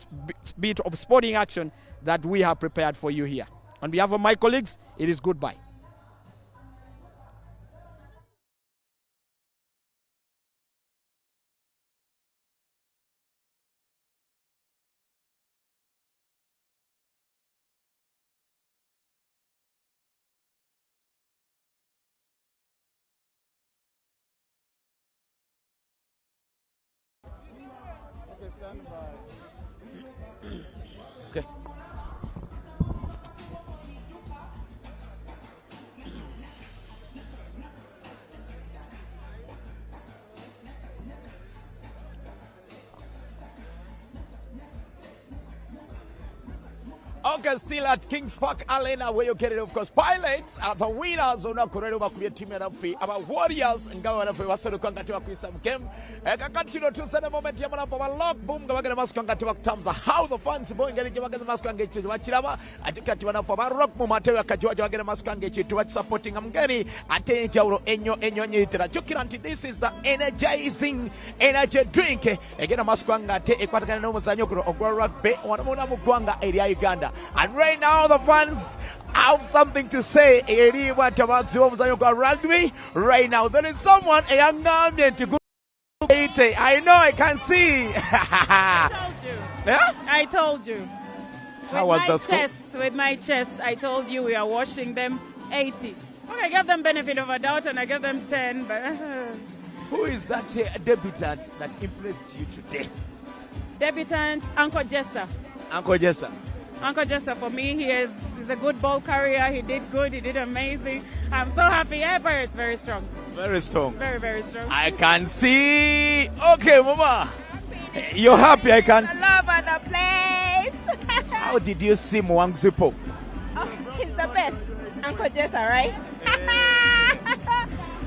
bit of sporting action that we have prepared for you here. On behalf of my colleagues, it is goodbye. Okay. Okay, still at Kings Park Arena, where you get it, of course. Pilots are the winners. Olunaku rero bakuye team yarafe aba Warriors ngawe yarafe basoro kwangati bakwisa game. Kakatino tusana moment ya mwana pa lock boom ngabagera mask kwangati bakutamza how the fans boy ngere bageza mask kwangechi bachiraba atikati bana pa rock mu mateo akajiwa bagera mask kwangechi to supporting amgeni ate jawro enyo nyitira chukiranti. This is the energizing energy drink egera mask kwangate ekwatakana no muzanyo kuro ogwa rugby wanamuna mugwanga area Uganda. And right now the fans have something to say. Right now there is someone, a young man, to go. I know, I can see. I told you. Yeah? I told you. How was the score? With my chest, I told you we are watching them 80. Okay, I gave them benefit of a doubt and I gave them 10. But who is that debutant that impressed you today? Debutant, Uncle Jessa. Uncle Jessa. Uncle Jessa, for me, he's a good ball carrier. He did good. He did amazing. I'm so happy. Yeah, Pirates, very strong. Very strong. Very, very strong. I can see. Okay, Mama. You're happy, I can see. All over the place. How did you see Mwangzipo? Oh, he's the best. Uncle Jessa, right?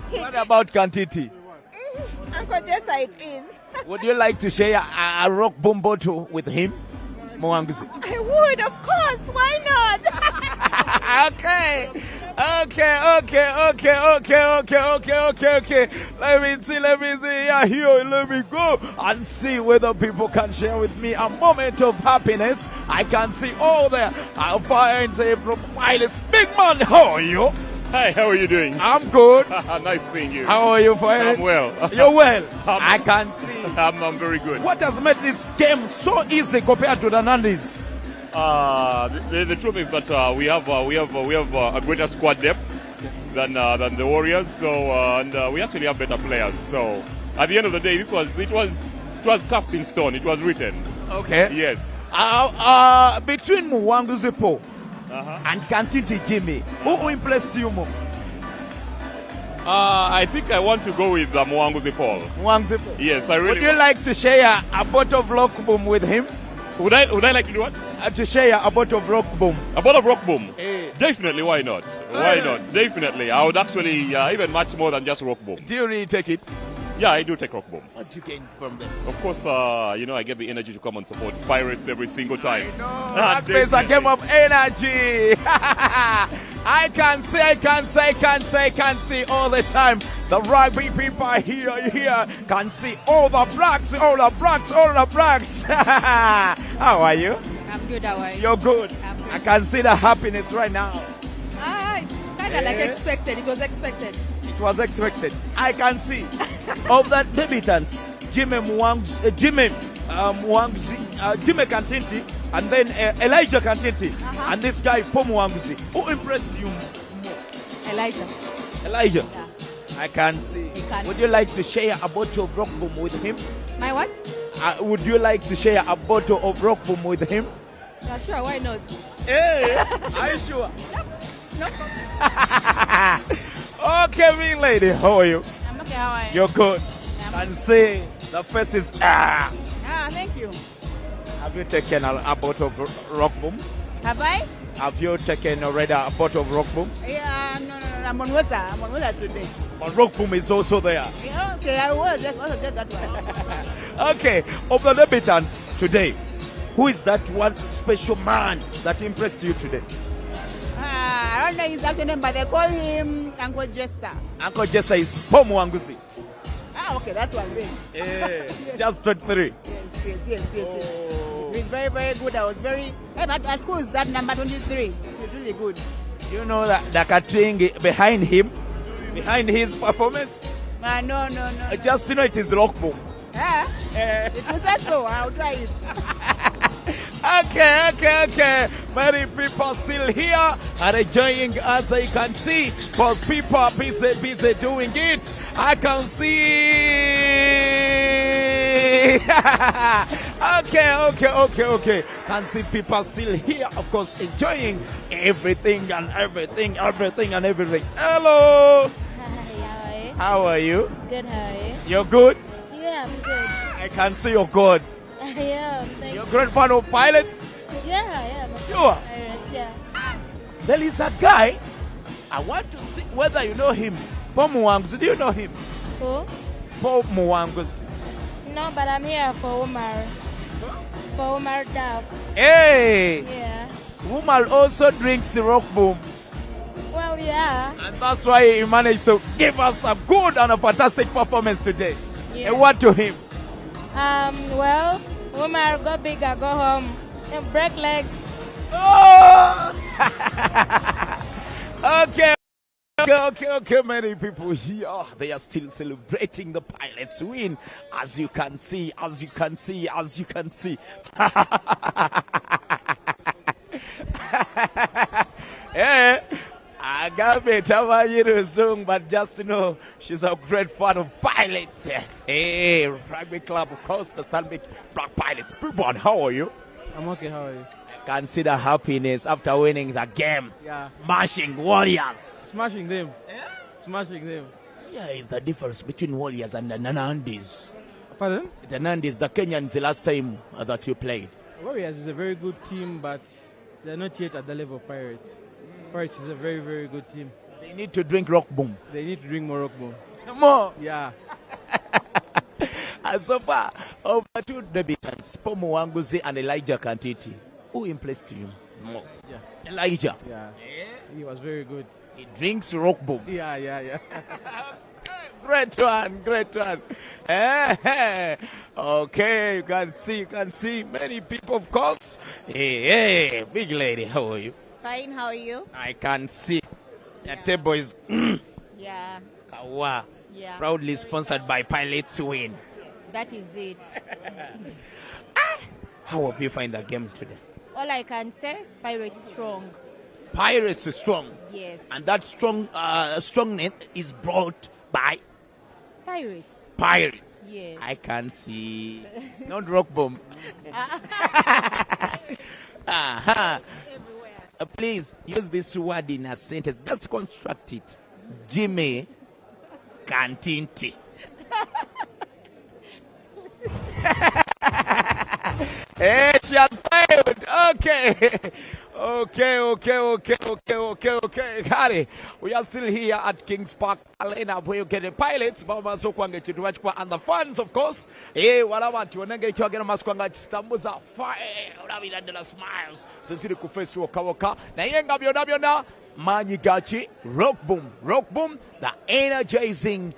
What about Kantiti? Uncle Jessa, it is. Would you like to share a rock boom bottle with him, Mwangzi? I would, of course. Why not? Okay. Let me see. Yeah, here, let me go and see whether people can share with me a moment of happiness. I can see all the fire from pilots. Big man, how are you? Hi, how are you doing? I'm good. Nice seeing you. How are you, Fire? I'm well. You're well. I can see. I'm very good. What has made this game so easy compared to the Nandis? The truth is that we have a greater squad depth than the Warriors. So and we actually have better players. So at the end of the day, it was cast in stone. It was written. Okay. Yes. Between Mwangzipo and Kantiti Jimmy, who impressed you more? I think I want to go with Mwangzipo. Mwangzipo. Yes, I really. Would you like to share a bottle of rock boom with him? Would I like to do what? To share a bottle of rock boom. A bottle of rock boom? Eh. Definitely, why not? Why not? Definitely. I would actually even much more than just rock boom. Do you really take it? Yeah, I do take rock boom. What do you gain from them? Of course, I get the energy to come and support Pirates every single time. That is a game of energy. I can see all the time. The rugby people here can see all the blacks. How are you? I'm good, how are you? You're good. I'm good. I can see the happiness right now. It's kind of like expected. It was expected. It was expected. I can see. Of the debutants, Jimmy Kantinti, and then Elijah Kantinti, and this guy Paul Mwangzi. Who impressed you more? Elijah. Yeah. I can see. Can Would see. you like to share a bottle of rock boom with him? My what? Would you like to share a bottle of rock boom with him? Yeah, sure, why not? Hey, are you sure? No. Okay, me lady, how are you? I'm okay, how are you? You're good. Yeah. Can see the face is Thank you. Have you taken a bottle of rock boom? Have I? Have you taken already a bottle of rock boom? Yeah, no. I'm on water. I'm on water today. But rock boom is also there. Yeah, okay, I was. Let's also get that one. Okay, of the debutants today, who is that one special man that impressed you today? I don't know his actual name, but they call him Uncle Jessa. Uncle Jessa is Paul Mwangzi. Okay, that's one thing. Just 23. Yes. He's very, very good. I was very... At school is that number 23. He's really good. You know that the catering behind him, behind his performance? No. Just it is rock boom. If you say so, I'll try it. Okay. Many people still here and enjoying, as I can see, because people are busy doing it. I can see. Okay. Can see people still here, of course, enjoying everything. Hello. Hi, How are you? good, how are you? You're good? Yeah, I'm good. I can see you're good. I am, thank You're a you. great fan of pilots? Yeah. Sure. Pirates, yeah. There is a guy, I want to see whether you know him. Paul Mwangzi, do you know him? Who? Paul Mwangzi. No, but I'm here for Umar. For Umar Duff. Hey! Yeah. Umar also drinks rock boom. Well, yeah. And that's why he managed to give us a good and a fantastic performance today. Yeah. A word to him. Well, Umar, go bigger, go home. And break legs. Oh! Okay. Many people here, they are still celebrating the Pilots win. As you can see. Yeah. Egabba Tawayiru song, but just to know she's a great fan of Pilots. Hey, rugby club, of course, the Stanbic Black Pilots. People, how are you? I'm okay, how are you? I can see the happiness after winning the game. Yeah. Smashing Warriors. Smashing them. Yeah? Smashing them. Yeah, it's the difference between Warriors and the Nanandis. Pardon? The Nandis, the Kenyans, the last time that you played. Warriors is a very good team, but they're not yet at the level of Pirates. Pirates is a very, very good team. They need to drink rock boom. They need to drink more rock boom. More? Yeah. And so far, over 2 debutants, Pomo Wanguzi and Elijah Kantiti. Who impressed you more? Yeah. Elijah. Yeah. He was very good. He drinks rock boom. Yeah. Great one. Okay, you can see many people, of course. Hey, big lady, how are you? Fine, how are you? I can see. The table is Yeah. Kawa. Yeah. Proudly sponsored by Pilots Win. That is it. How have you find the game today? All I can say, Pirates strong. Pirates is strong. Yes. And that strongness is brought by Pirates. Pirates. Yes. I can see. Not rock bomb. Please use this word in a sentence. Just construct it. Jimmy Kantinti. Hey, she has failed. Okay. Harry, we are still here at Kings Park Arena where you get the pilots, Mama Sokwange Chituachwa, and the fans, of course. Hey, what I want you and get you again, Maskwanga Stambuza, fire, the smiles. Cecily Kufesu Waka, Nayenga Manyigachi, rock boom, the energizing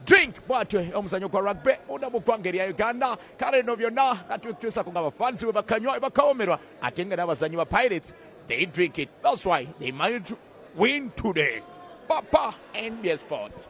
drink bwatwe omusanyo kwa rugby unamukwangeria Uganda kale no byonna katwekesa kunga abafansi we bakanywa bakawomerwa atenga n'abazanyi ba Pirates. They drink it. That's why they managed to win today. Papa NBA Sports.